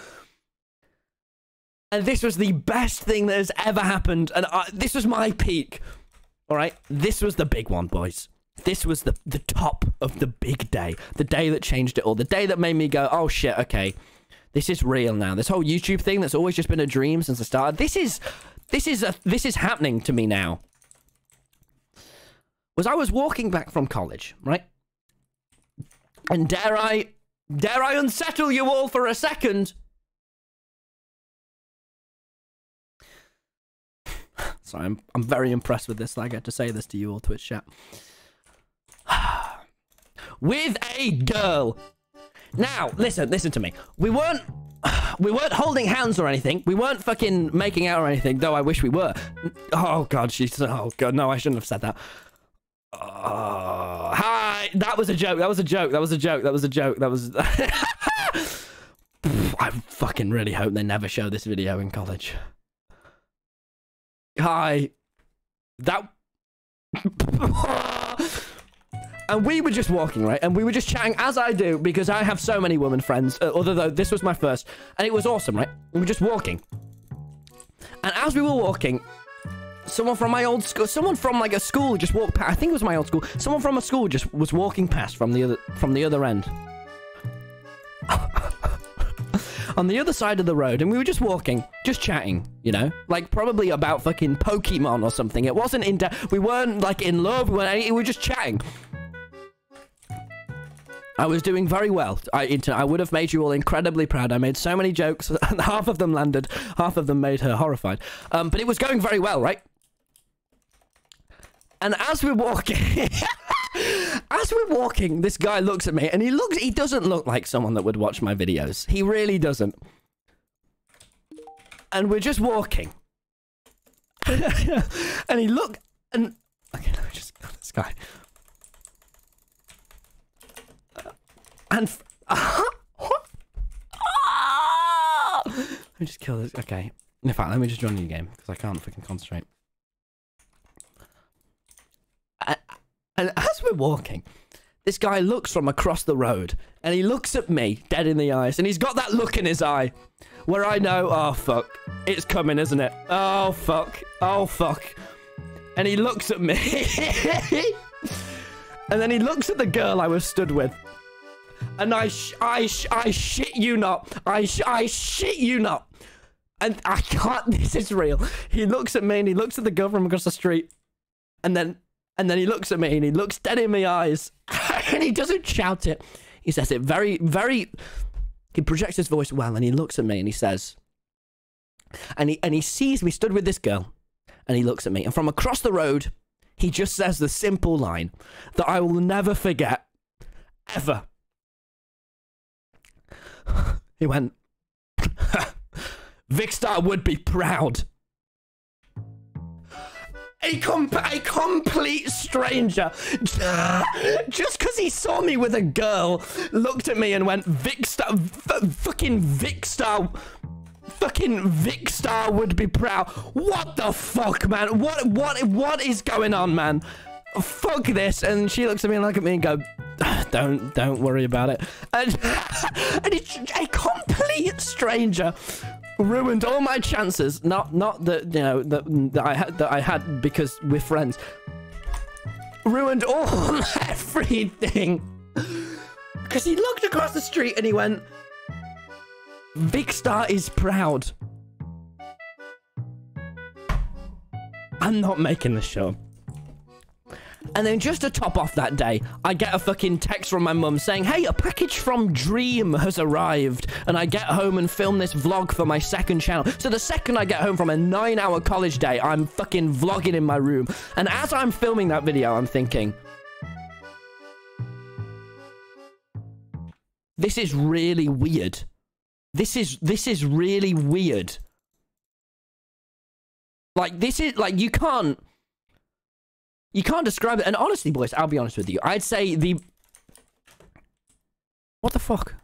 And this was the best thing that has ever happened. And this was my peak. All right? This was the big one, boys. This was the top of the big day. The day that changed it all. The day that made me go, oh shit, okay. This is real now. This whole YouTube thing that's always just been a dream since I started. This is happening to me now. Was I was walking back from college, right? And dare I unsettle you all for a second? Sorry, I'm very impressed with this. I get to say this to you all, Twitch chat. With a girl. Now, listen to me. We weren't holding hands or anything. We weren't fucking making out or anything, though I wish we were. Oh god, oh god, no, I shouldn't have said that. Hi, that was a joke. That was a joke. I fucking really hope they never show this video in college. Hi. And we were just walking, right? And we were just chatting, as I do, because I have so many women friends, although this was my first, and it was awesome, right? We were just walking. And as we were walking, someone from my old school, someone from like a school just walked past. I think it was my old school. Someone from a school just was walking past from the other end. On the other side of the road, and we were just walking, just chatting, you know? Like, probably about fucking Pokemon or something. It wasn't in depth. We weren't, like, in love. We were just chatting. I was doing very well. I would have made you all incredibly proud. I made so many jokes, and half of them landed. Half of them made her horrified. But it was going very well, right? And as we're walking... As we're walking, this guy looks at me, and he doesn't look like someone that would watch my videos. He really doesn't. And we're just walking. And he looked, and... Okay, let me just kill this guy. And... Let me just kill this... Okay. In fact, let me just join you game, because I can't freaking concentrate. And as we're walking, this guy looks from across the road, and he looks at me dead in the eyes, and he's got that look in his eye where I know, oh fuck, it's coming, isn't it? Oh fuck, oh fuck. And he looks at me, and then he looks at the girl I was stood with, and I shit you not, I shit you not, and I can't, this is real. He looks at me, and he looks at the girl from across the street, and then he looks at me, and he looks dead in my eyes, and he doesn't shout it. He says it very, very... He projects his voice well, and he looks at me, and he says... And he sees me stood with this girl, and he looks at me, and from across the road, he just says the simple line that I will never forget, ever. He went, Vicstar would be proud. A complete stranger, just because he saw me with a girl, looked at me and went, Vicstar, fucking Vicstar, fucking Vicstar would be proud. What the fuck, man? What is going on, man? Fuck this. And she looks at me and and go, don't worry about it. And, and it's a complete stranger ruined all my chances. Not that, you know, that I had because we're friends. Ruined all everything. Because he looked across the street and he went, Vicstar is proud. I'm not making the show. And then just to top off that day, I get a fucking text from my mum saying, hey, a package from Dream has arrived. And I get home and film this vlog for my second channel. So the second I get home from a 9-hour college day, I'm fucking vlogging in my room. And as I'm filming that video, I'm thinking, this is really weird. This is really weird. Like, this is, like, you can't describe it. And honestly, boys, I'll be honest with you. I'd say what the fuck?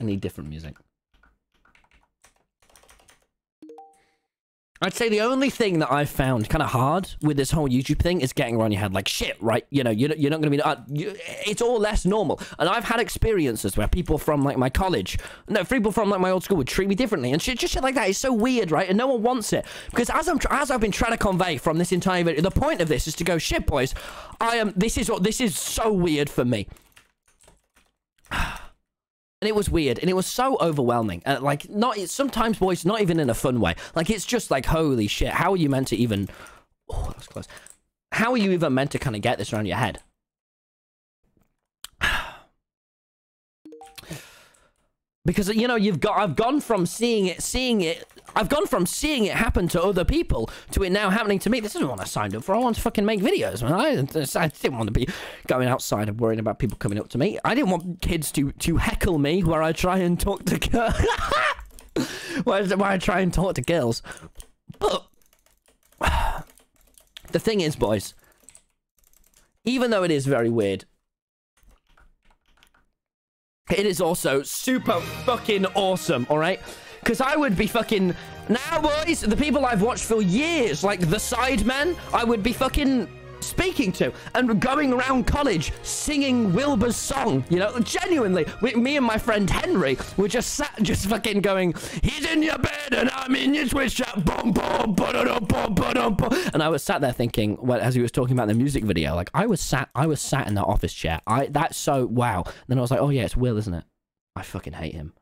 I need different music. I'd say the only thing that I've found kind of hard with this whole YouTube thing is getting around your head like, shit, right? You know, you're not going to be... it's all less normal. And I've had experiences where people from, like, my college... No, people from, like, my old school would treat me differently. And shit, just shit like that is so weird, right? And no one wants it. Because as I've been trying to convey from this entire video, the point of this is to go, shit, boys, this is so weird for me. And it was weird, and it was so overwhelming. And like, sometimes, boys, not even in a fun way. Like, it's just like, holy shit, how are you meant to even... Oh, that was close. How are you even meant to kind of get this around your head? Because, you know, I've gone from seeing it happen to other people to it now happening to me. This isn't what I signed up for. I want to fucking make videos, man. I didn't want to be going outside and worrying about people coming up to me. I didn't want kids to heckle me where I try and talk to girls. where I try and talk to girls. But the thing is, boys, even though it is very weird, it is also super fucking awesome, alright? Because I would be fucking... Now, boys, the people I've watched for years, like the Sidemen, I would be fucking speaking to and going around college singing Wilbur's song, you know? Genuinely, me and my friend Henry were just fucking going, he's in your bed and I'm in your Twitch chat, boom, boom, ba-da-da, boom, ba-da, boom. And I was sat there thinking, well, as he was talking about the music video, like, I was sat in that office chair. That's so, wow. And then I was like, oh yeah, it's Will, isn't it? I fucking hate him.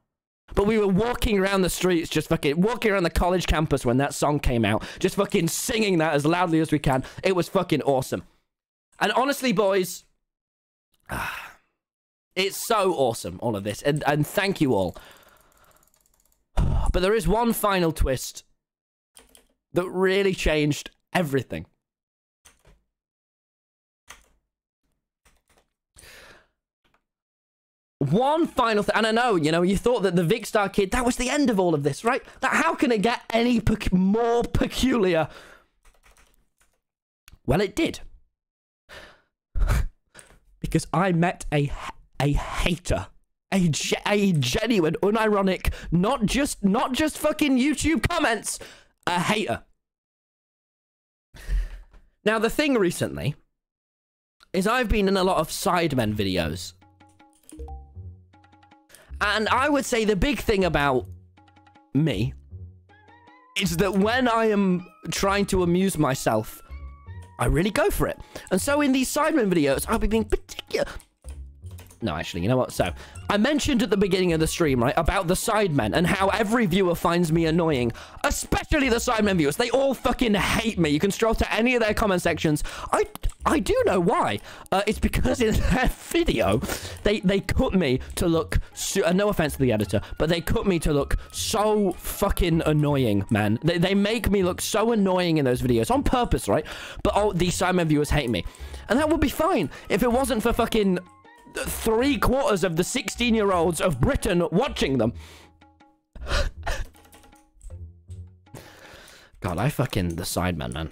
But we were walking around the streets, just fucking walking around the college campus when that song came out, just fucking singing that as loudly as we can. It was fucking awesome. And honestly, boys, it's so awesome, all of this. And thank you all. But there is one final twist that really changed everything. One final thing, and I know, you know, you thought that the Vicstar kid, that was the end of all of this, right? That how can it get any more peculiar? Well, it did. Because I met a hater. A genuine, unironic, not just fucking YouTube comments, a hater. Now, the thing recently is I've been in a lot of Sidemen videos. And I would say the big thing about me is that when I am trying to amuse myself, I really go for it. And so in these Sidemen videos, I'll be being particular... No, actually, you know what? So, I mentioned at the beginning of the stream, right, about the Sidemen and how every viewer finds me annoying. Especially the Sidemen viewers. They all fucking hate me. You can scroll to any of their comment sections. I do know why. It's because in their video, they cut me to look... no offense to the editor, but they cut me to look so fucking annoying, man. They make me look so annoying in those videos on purpose, right? But all these Sidemen viewers hate me. And that would be fine if it wasn't for fucking... 3/4 of the 16-year-olds of Britain watching them. God, the Sidemen, man.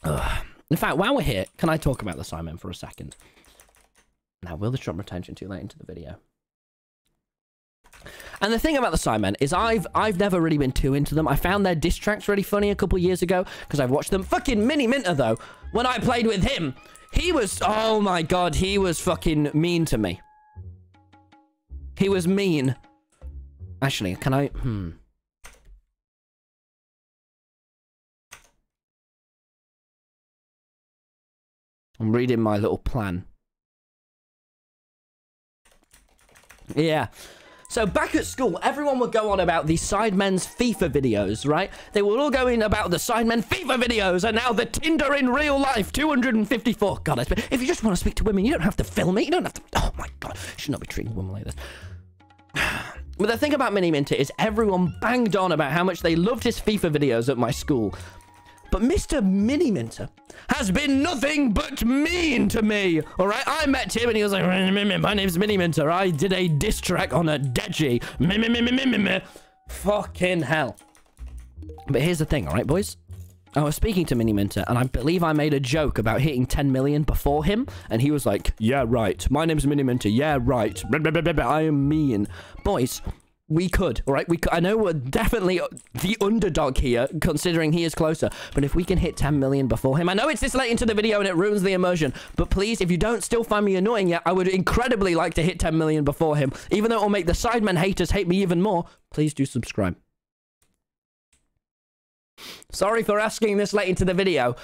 Ugh. In fact, while we're here, can I talk about the Sidemen for a second? Now, will this drop retention too late into the video? And the thing about the Sidemen is I've never really been too into them. I found their diss tracks really funny a couple years ago because I've watched them. Fucking Mini Minter, though, when I played with him, he was... Oh, my God. He was fucking mean to me. He was mean. Actually, can I... I'm reading my little plan. Yeah. So back at school, everyone would go on about the Sidemen's FIFA videos, right? They were all going about the Sidemen FIFA videos, and now the Tinder in real life, 254. God, if you just want to speak to women, you don't have to film it. You don't have to... Oh, my God. You should not be treating women like this. But the thing about Mini Minter is everyone banged on about how much they loved his FIFA videos at my school. But Mr. Mini Minter has been nothing but mean to me. All right, I met him and he was like, my name's Mini Minter. I did a diss track on a Deji. Fucking hell. But here's the thing, all right, boys? I was speaking to Mini Minter and I believe I made a joke about hitting 10 million before him. And he was like, yeah, right. My name's Mini Minter. Yeah, right. I am mean. Boys... We could, all right? I know we're definitely the underdog here, considering he is closer. But if we can hit 10 million before him... I know it's this late into the video and it ruins the immersion. But please, if you don't still find me annoying yet, I would incredibly like to hit 10 million before him. Even though it will make the Sidemen haters hate me even more, please do subscribe. Sorry for asking this late into the video.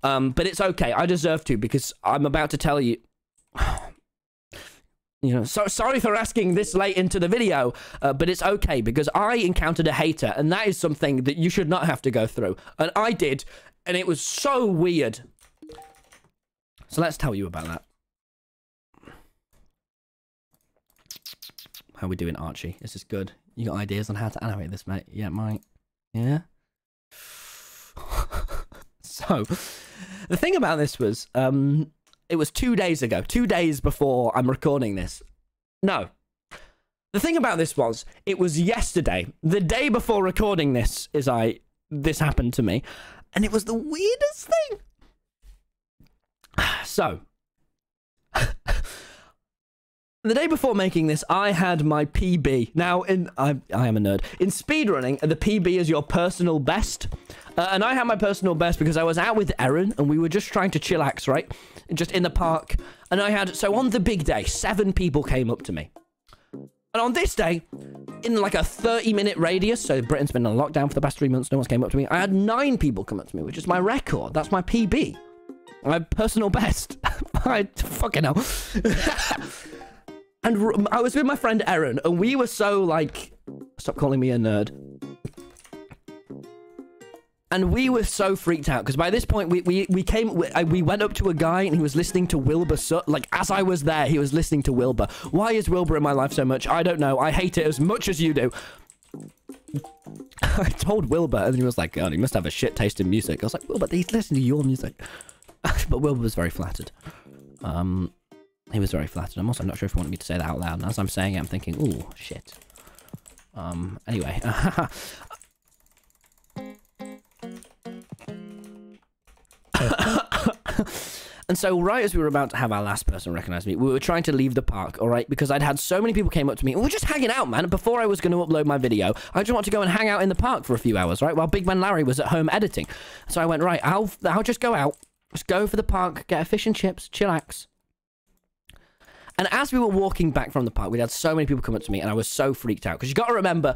But it's okay. I deserve to, because I'm about to tell you... You know, so sorry for asking this late into the video, but it's okay because I encountered a hater and that is something that you should not have to go through. And I did, and it was so weird. So let's tell you about that. How are we doing, Archie? Is this good? You got ideas on how to animate this, mate? Yeah, mate. Yeah? So, the thing about this was, it was 2 days ago, 2 days before I'm recording this. No. The thing about this was, it was yesterday, the day before recording this, this happened to me. And it was the weirdest thing. So, the day before making this, I had my PB. Now, I am a nerd. In speedrunning, the PB is your personal best. And I had my personal best because I was out with Erin and we were just trying to chillax, right? Just in the park. And so on the big day, 7 people came up to me. And on this day, in like a 30-minute radius, so Britain's been on lockdown for the past 3 months, no one's came up to me. I had 9 people come up to me, which is my record. That's my PB. My personal best. I fucking hell. And I was with my friend Erin, and we were so like... Stop calling me a nerd. And we were so freaked out because by this point we went up to a guy and he was listening to Wilbur. Like as I was there, he was listening to Wilbur. Why is Wilbur in my life so much? I don't know. I hate it as much as you do. I told Wilbur and he was like, "God, he must have a shit taste in music." I was like, "Wilbur, he's listening to your music." But Wilbur was very flattered. He was very flattered. I'm also not sure if he wanted me to say that out loud. And as I'm saying it, I'm thinking, "Ooh, shit." Anyway. And so right as we were about to have our last person recognize me, we were trying to leave the park, all right? Because I'd had so many people came up to me. And we were just hanging out, man. Before I was going to upload my video, I just wanted to go and hang out in the park for a few hours, right? While Big Man Larry was at home editing. So I went, right, I'll just go out. Just go for the park, get a fish and chips, chillax. And as we were walking back from the park, we'd had so many people come up to me, and I was so freaked out. Because you got to remember,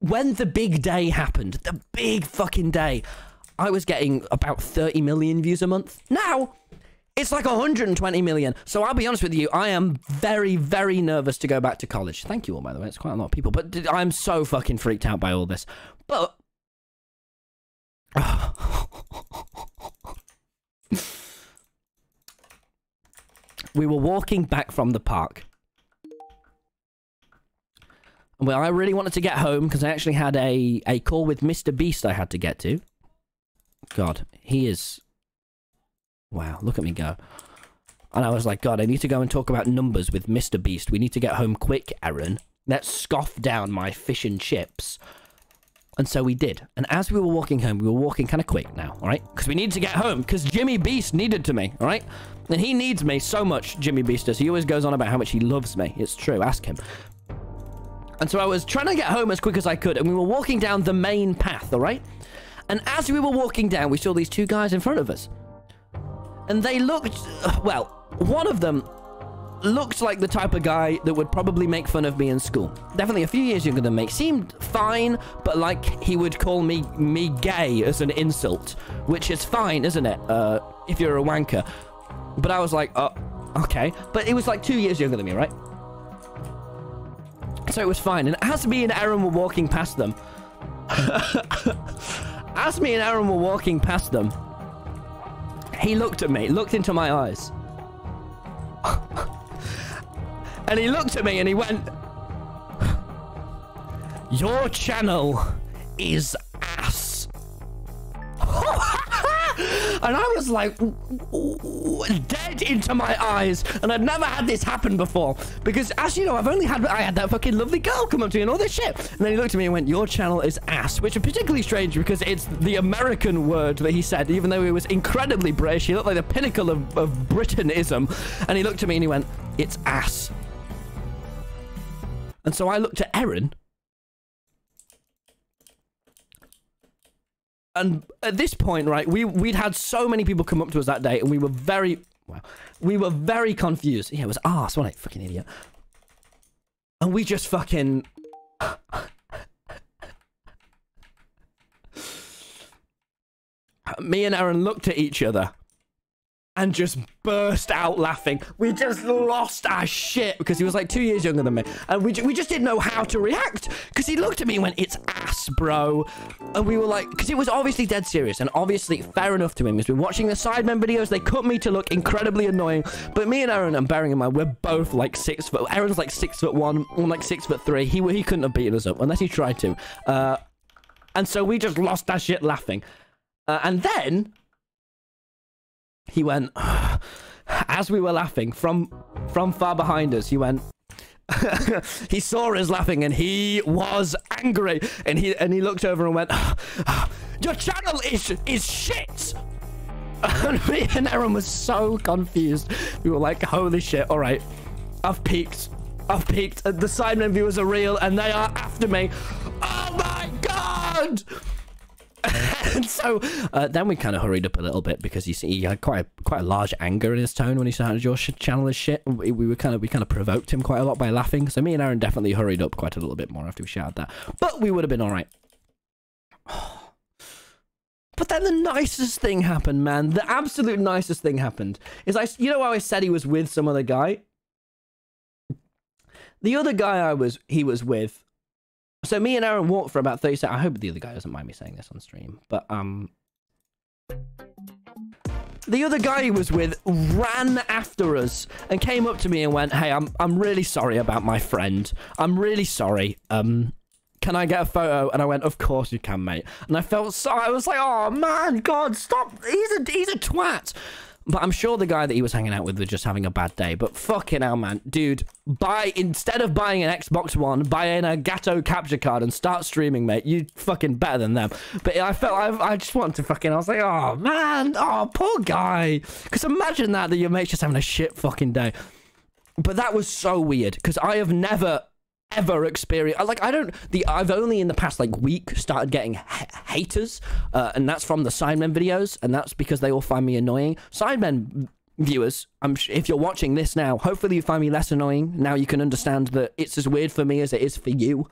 when the big day happened, the big fucking day, I was getting about 30 million views a month. Now, it's like 120 million. So I'll be honest with you, I am very, very nervous to go back to college. Thank you all, by the way. It's quite a lot of people. But I'm so fucking freaked out by all this. But... we were walking back from the park. Well, I really wanted to get home because I actually had a call with Mr. Beast I had to get to. God, he is... Wow, look at me go. And I was like, God, I need to go and talk about numbers with Mr. Beast. We need to get home quick, Erin. Let's scoff down my fish and chips. And so we did. And as we were walking home, we were walking kind of quick now, all right? Because we needed to get home, because Jimmy Beast needed to me, all right? And he needs me so much, Jimmy Beast does. He always goes on about how much he loves me. It's true, ask him. And so I was trying to get home as quick as I could, and we were walking down the main path, all right? And as we were walking down, we saw these two guys in front of us. And they looked, well, one of them looked like the type of guy that would probably make fun of me in school. Definitely a few years younger than me. Seemed fine, but like he would call me gay as an insult, which is fine, isn't it? If you're a wanker. But I was like, oh, okay. But it was like 2 years younger than me, right? So it was fine. And as me and Aaron were walking past them, he looked at me, looked into my eyes. And he looked at me and he went, "Your channel is ass." And I was like, dead into my eyes. And I'd never had this happen before. Because, as you know, I had that fucking lovely girl come up to me and all this shit. And then he looked at me and went, "Your channel is ass," which is particularly strange because it's the American word that he said, even though he was incredibly British. He looked like the pinnacle of Britanism. And he looked at me and he went, "It's ass." And so I looked at Aaron. And at this point, right, we'd had so many people come up to us that day, and we were very confused. Yeah, it was arse, wasn't it? Fucking idiot. And we just fucking... Me and Aaron looked at each other and just burst out laughing. We just lost our shit because he was like 2 years younger than me. And we just didn't know how to react because he looked at me and went, "It's ass, bro." And we were like, because it was obviously dead serious and obviously fair enough to him. He's been watching the Sidemen videos. They cut me to look incredibly annoying. But me and Aaron, and bearing in mind, we're both like 6 foot. Aaron's like 6'1", I'm like 6'3". He couldn't have beaten us up unless he tried to. And so we just lost our shit laughing. And then... he went, as we were laughing, from far behind us, he went, he saw us laughing and he was angry. And he looked over and went, "Your channel is shit." And me and Aaron was so confused. We were like, holy shit, all right, I've peaked. The Sidemen viewers are real and they are after me. Oh my God! And so then we kind of hurried up a little bit because you see he had quite a large anger in his tone when he started, "Your channel is shit." We kind of provoked him quite a lot by laughing. So me and Aaron definitely hurried up quite a little bit more after we shouted that. But we would have been all right. But then the nicest thing happened, man. The absolute nicest thing happened is you know how I said he was with some other guy? The other guy he was with. So me and Aaron walked for about 30 seconds. I hope the other guy doesn't mind me saying this on stream. But, the other guy he was with ran after us and came up to me and went, "Hey, I'm really sorry about my friend. I'm really sorry. Can I get a photo?" And I went, "Of course you can, mate." And I was like, "Oh, man, God, stop. He's a twat." But I'm sure the guy that he was hanging out with was just having a bad day. But fucking hell, man. Dude, instead of buying an Xbox One, buy an Elgato capture card and start streaming, mate. You fucking better than them. But I just wanted to fucking... I was like, oh, man. Oh, poor guy. Because imagine that your mate's just having a shit fucking day. But that was so weird. Because I have never... ever experienced, like, I've only in the past like week started getting haters, and that's from the Sidemen videos, and that's because they all find me annoying. Sidemen viewers, if you're watching this now, hopefully you find me less annoying. Now you can understand that it's as weird for me as it is for you.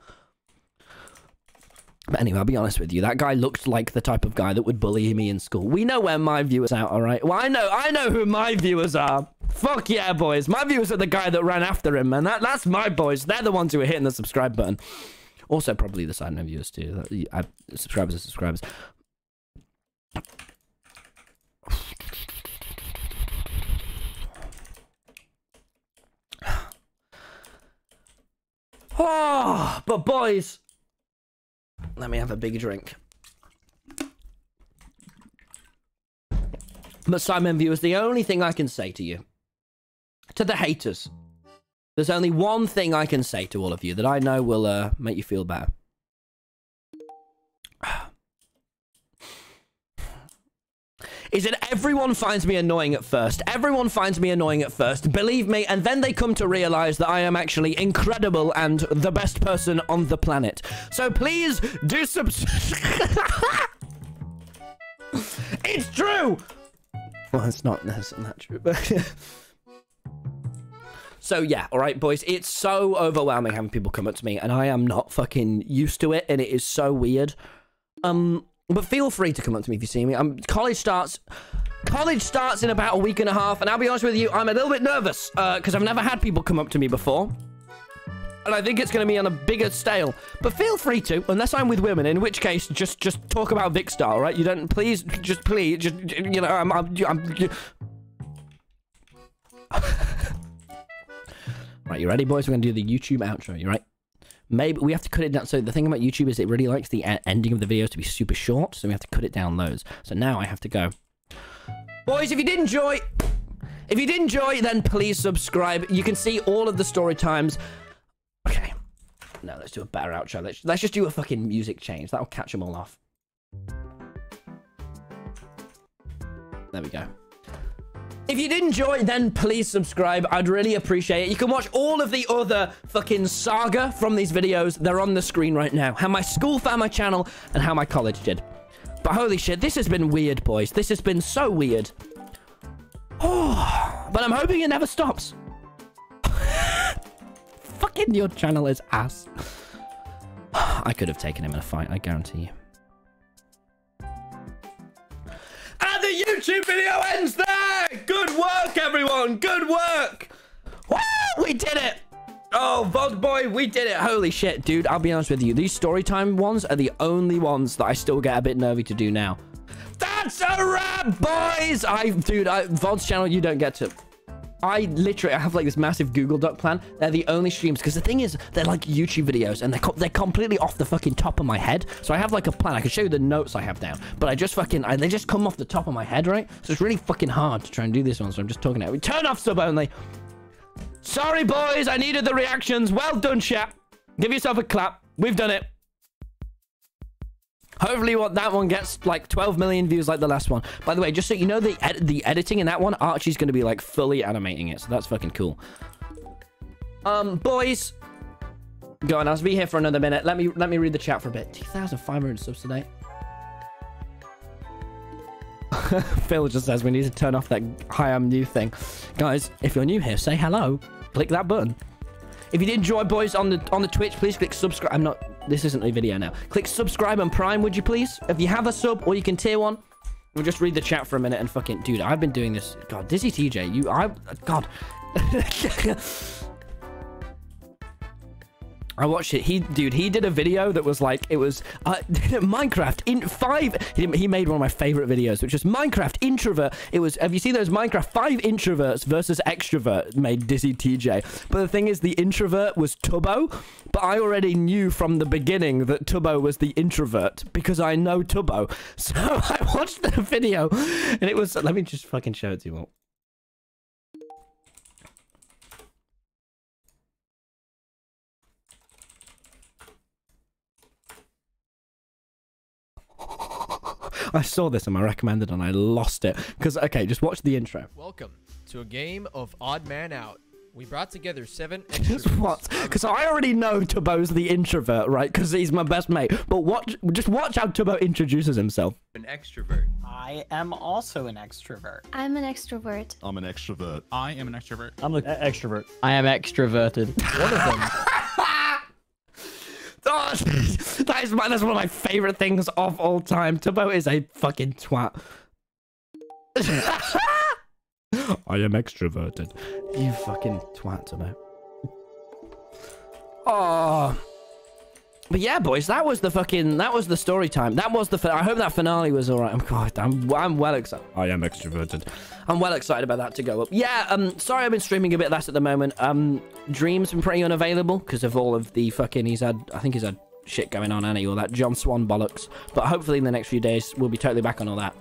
But anyway, I'll be honest with you. That guy looked like the type of guy that would bully me in school. We know where my viewers are, all right? Well, I know who my viewers are. Fuck yeah, boys. My viewers are the guy that ran after him, man. That's my boys. They're the ones who are hitting the subscribe button. Also, probably the Sidemen viewers, too. Subscribers are subscribers. Oh, but boys... let me have a big drink. But Sidemen viewers, the only thing I can say to you, to the haters, there's only one thing I can say to all of you that I know will make you feel better. is that everyone finds me annoying at first. Everyone finds me annoying at first, believe me, and then they come to realize that I am actually incredible and the best person on the planet. So please do It's true! Well, that's not true. So yeah, all right, boys, it's so overwhelming having people come up to me, and I am not fucking used to it, and it is so weird. But feel free to come up to me if you see me. College starts in about a week and a half, and I'll be honest with you, I'm a little bit nervous because I've never had people come up to me before, and I think it's going to be on a bigger scale. But feel free to, unless I'm with women, in which case just talk about Vicstar, all right? You don't please, you know, I'm Right, you ready, boys? We're going to do the YouTube outro, you right? Maybe we have to cut it down. So the thing about YouTube is it really likes the ending of the videos to be super short, so we have to cut it down loads. So now I have to go. Boys, if you did enjoy, then please subscribe. You can see all of the story times. Okay. No, let's do a better outro. Let's just do a fucking music change. That'll catch them all off. There we go. If you did enjoy, then please subscribe. I'd really appreciate it. You can watch all of the other fucking saga from these videos. They're on the screen right now. How my school found my channel and how my college did. But holy shit, this has been weird, boys. This has been so weird. Oh, but I'm hoping it never stops. Fucking your channel is ass. I could have taken him in a fight, I guarantee you. And the YouTube video ends there! Good work, everyone! Good work! Woo! We did it! Oh, VOD boy, we did it! Holy shit, dude, I'll be honest with you. These storytime ones are the only ones that I still get a bit nervy to do now. That's a wrap, boys! VOD's channel, you don't get to... I have like this massive Google Doc plan. They're the only streams, because the thing is, they're like YouTube videos, and they're completely off the fucking top of my head. So I have like a plan. I can show you the notes I have down, but I just they just come off the top of my head, right? So it's really fucking hard to try and do this one. So I'm just talking out. Turn off sub only. Sorry, boys. I needed the reactions. Well done, chat. Give yourself a clap. We've done it. Hopefully that one gets like 12 million views like the last one. By the way, just so you know, the editing in that one, Archie's going to be like fully animating it. So that's fucking cool. Boys. Go on, I'll be here for another minute. Let me read the chat for a bit. 2,500 subs today. Phil just says we need to turn off that hi, I'm new thing. Guys, if you're new here, say hello. Click that button. If you did enjoy, boys, on the Twitch, please click subscribe. This isn't a video now. Click subscribe and Prime, would you please? If you have a sub or you can tier one, we'll just read the chat for a minute and fucking... Dude, I've been doing this... God, Dizzy TJ, God. I watched it. He did a video that was like, it was Minecraft in 5. He made one of my favorite videos, which was Minecraft introvert. It was, have you seen those Minecraft 5 introverts versus extrovert made Dizzy TJ? But the thing is, the introvert was Tubbo, but I already knew from the beginning that Tubbo was the introvert because I know Tubbo. So I watched the video and it was, let me just fucking show it to you all. I saw this on my recommended and I lost it. Because, okay, just watch the intro. Welcome to a game of Odd Man Out. We brought together 7 Just what? Because I already know Tubbo's the introvert, right? Because he's my best mate. But just watch how Tubbo introduces himself. An extrovert. I am also an extrovert. I'm an extrovert. I'm an extrovert. I am an extrovert. I'm an extrovert. I am extroverted. One of them. Oh, that's one of my favorite things of all time. Tubbo is a fucking twat. I am extroverted. You fucking twat, Tubbo. Oh. But yeah, boys, that was the story time. That was I hope that finale was all right. I'm well excited. I am extroverted. I'm well excited about that to go up. Yeah, sorry I've been streaming a bit less at the moment. Dream's been pretty unavailable because of all of the fucking, I think he's had shit going on, and all that John Swan bollocks. But hopefully in the next few days, we'll be totally back on all that.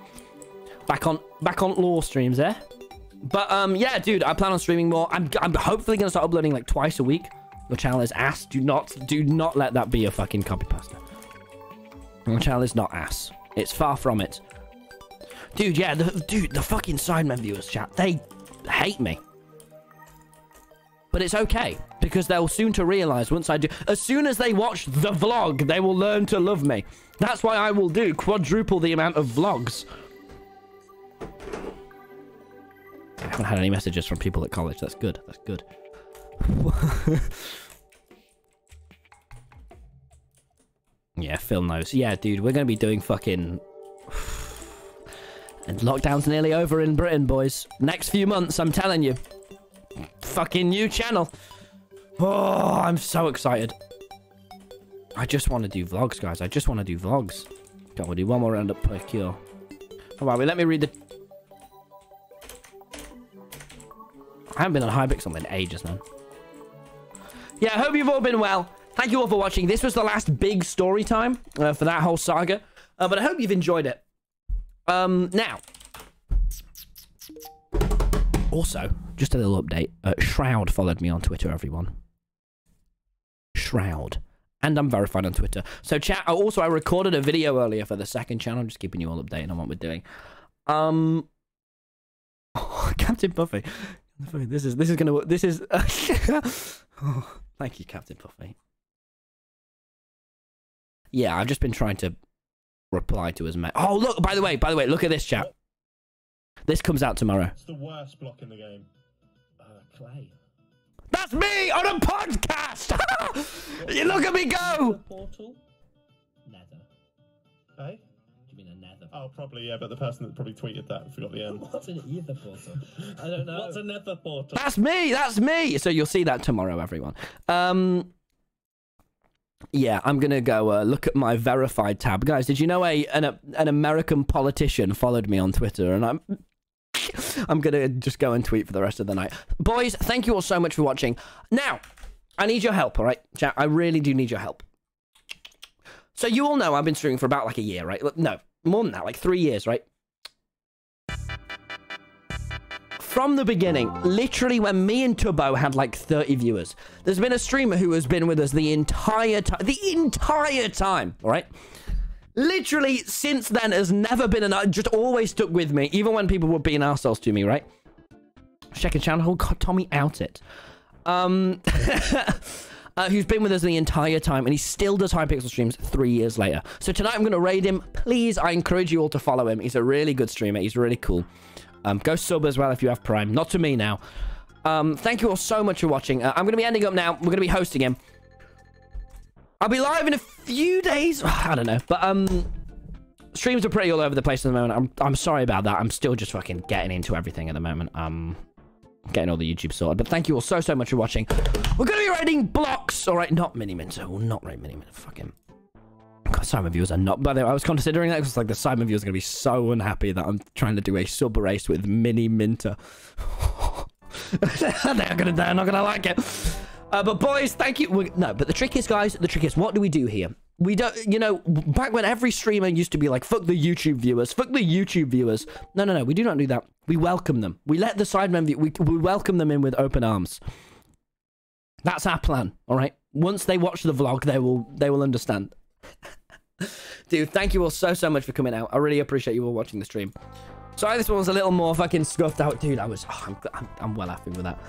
Back on lore streams, eh? But, yeah, dude, I plan on streaming more. I'm hopefully going to start uploading like twice a week. Your channel is ass. Do not let that be a fucking copy pasta. Your channel is not ass. It's far from it. Dude, yeah, the fucking Sidemen viewers, chat, they hate me. But it's okay, because they'll soon to realize once I do... As soon as they watch the vlog, they will learn to love me. That's why I will do quadruple the amount of vlogs. I haven't had any messages from people at college. That's good. That's good. Yeah, Phil knows. Yeah, dude, we're going to be doing fucking... And lockdown's nearly over in Britain, boys. Next few months, I'm telling you. Fucking new channel. Oh, I'm so excited. I just want to do vlogs, guys. I just want to do vlogs. Okay, we'll do one more round up per cure. How about we let me read the... I haven't been on Hypixel in ages, man. Yeah, I hope you've all been well. Thank you all for watching. This was the last big story time for that whole saga. But I hope you've enjoyed it. Now. Also, just a little update. Shroud followed me on Twitter, everyone. Shroud. And I'm verified on Twitter. So, chat, also, I recorded a video earlier for the second channel. I'm just keeping you all updated on what we're doing. Oh, Captain Puffy. This is gonna... This is... Oh, thank you, Captain Puffy. Yeah, I've just been trying to reply to his... Oh, look, by the way, look at this, chat. This comes out tomorrow. It's the worst block in the game. Clay. That's me on a podcast! You look at me go! Portal? Nether. Hey? Do you mean a nether? Oh, probably, yeah, but the person that probably tweeted that forgot the end. What's an ether portal? I don't know. What's a nether portal? That's me! That's me! So you'll see that tomorrow, everyone. Yeah, I'm gonna go look at my verified tab. Guys, did you know an American politician followed me on Twitter? And I'm gonna just go and tweet for the rest of the night. Boys, thank you all so much for watching. Now, I need your help, all right? Chat, I really do need your help. So you all know I've been streaming for about like a year, right? No, more than that, like 3 years, right? From the beginning, literally when me and Tubbo had like 30 viewers, there's been a streamer who has been with us the entire time, all right? Literally since then has never been just always stuck with me, even when people were being arseholes to me, right? Check a channel. Oh God, Tommy out it. Who's been with us the entire time, and he still does Hypixel streams 3 years later. So tonight I'm going to raid him. Please, I encourage you all to follow him. He's a really good streamer. He's really cool. Go sub as well if you have Prime. Not to me now. Thank you all so much for watching. I'm going to be ending up now. We're going to be hosting him. I'll be live in a few days. I don't know. But streams are pretty all over the place at the moment. I'm sorry about that. I'm still just fucking getting into everything at the moment. Getting all the YouTube sorted. But thank you all so much for watching. We're going to be raiding blocks. All right, not Mini-Minter. We'll not raid Mini-Minter. Fucking... God, Simon viewers are not... By the way, I was considering that because like the Simon viewers are going to be so unhappy that I'm trying to do a sub race with Mini-Minter. They're not going to like it. But boys, thank you. No, but the trick is, guys, what do we do here? We don't, you know, back when every streamer used to be like, fuck the YouTube viewers, fuck the YouTube viewers. No, we do not do that. We welcome them. We let the Sidemen view, we welcome them in with open arms. That's our plan, all right? Once they watch the vlog, they will understand. Dude, thank you all so much for coming out. I really appreciate you all watching the stream. Sorry, this one was a little more fucking scuffed out. Dude, I'm well happy with that.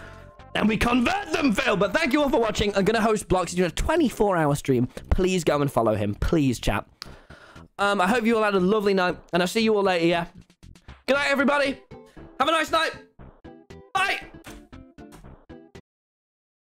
And we convert them, Phil. But thank you all for watching. I'm going to host Blocks. He's doing a 24-hour stream. Please go and follow him. Please, chat. I hope you all had a lovely night. And I'll see you all later, yeah? Good night, everybody. Have a nice night.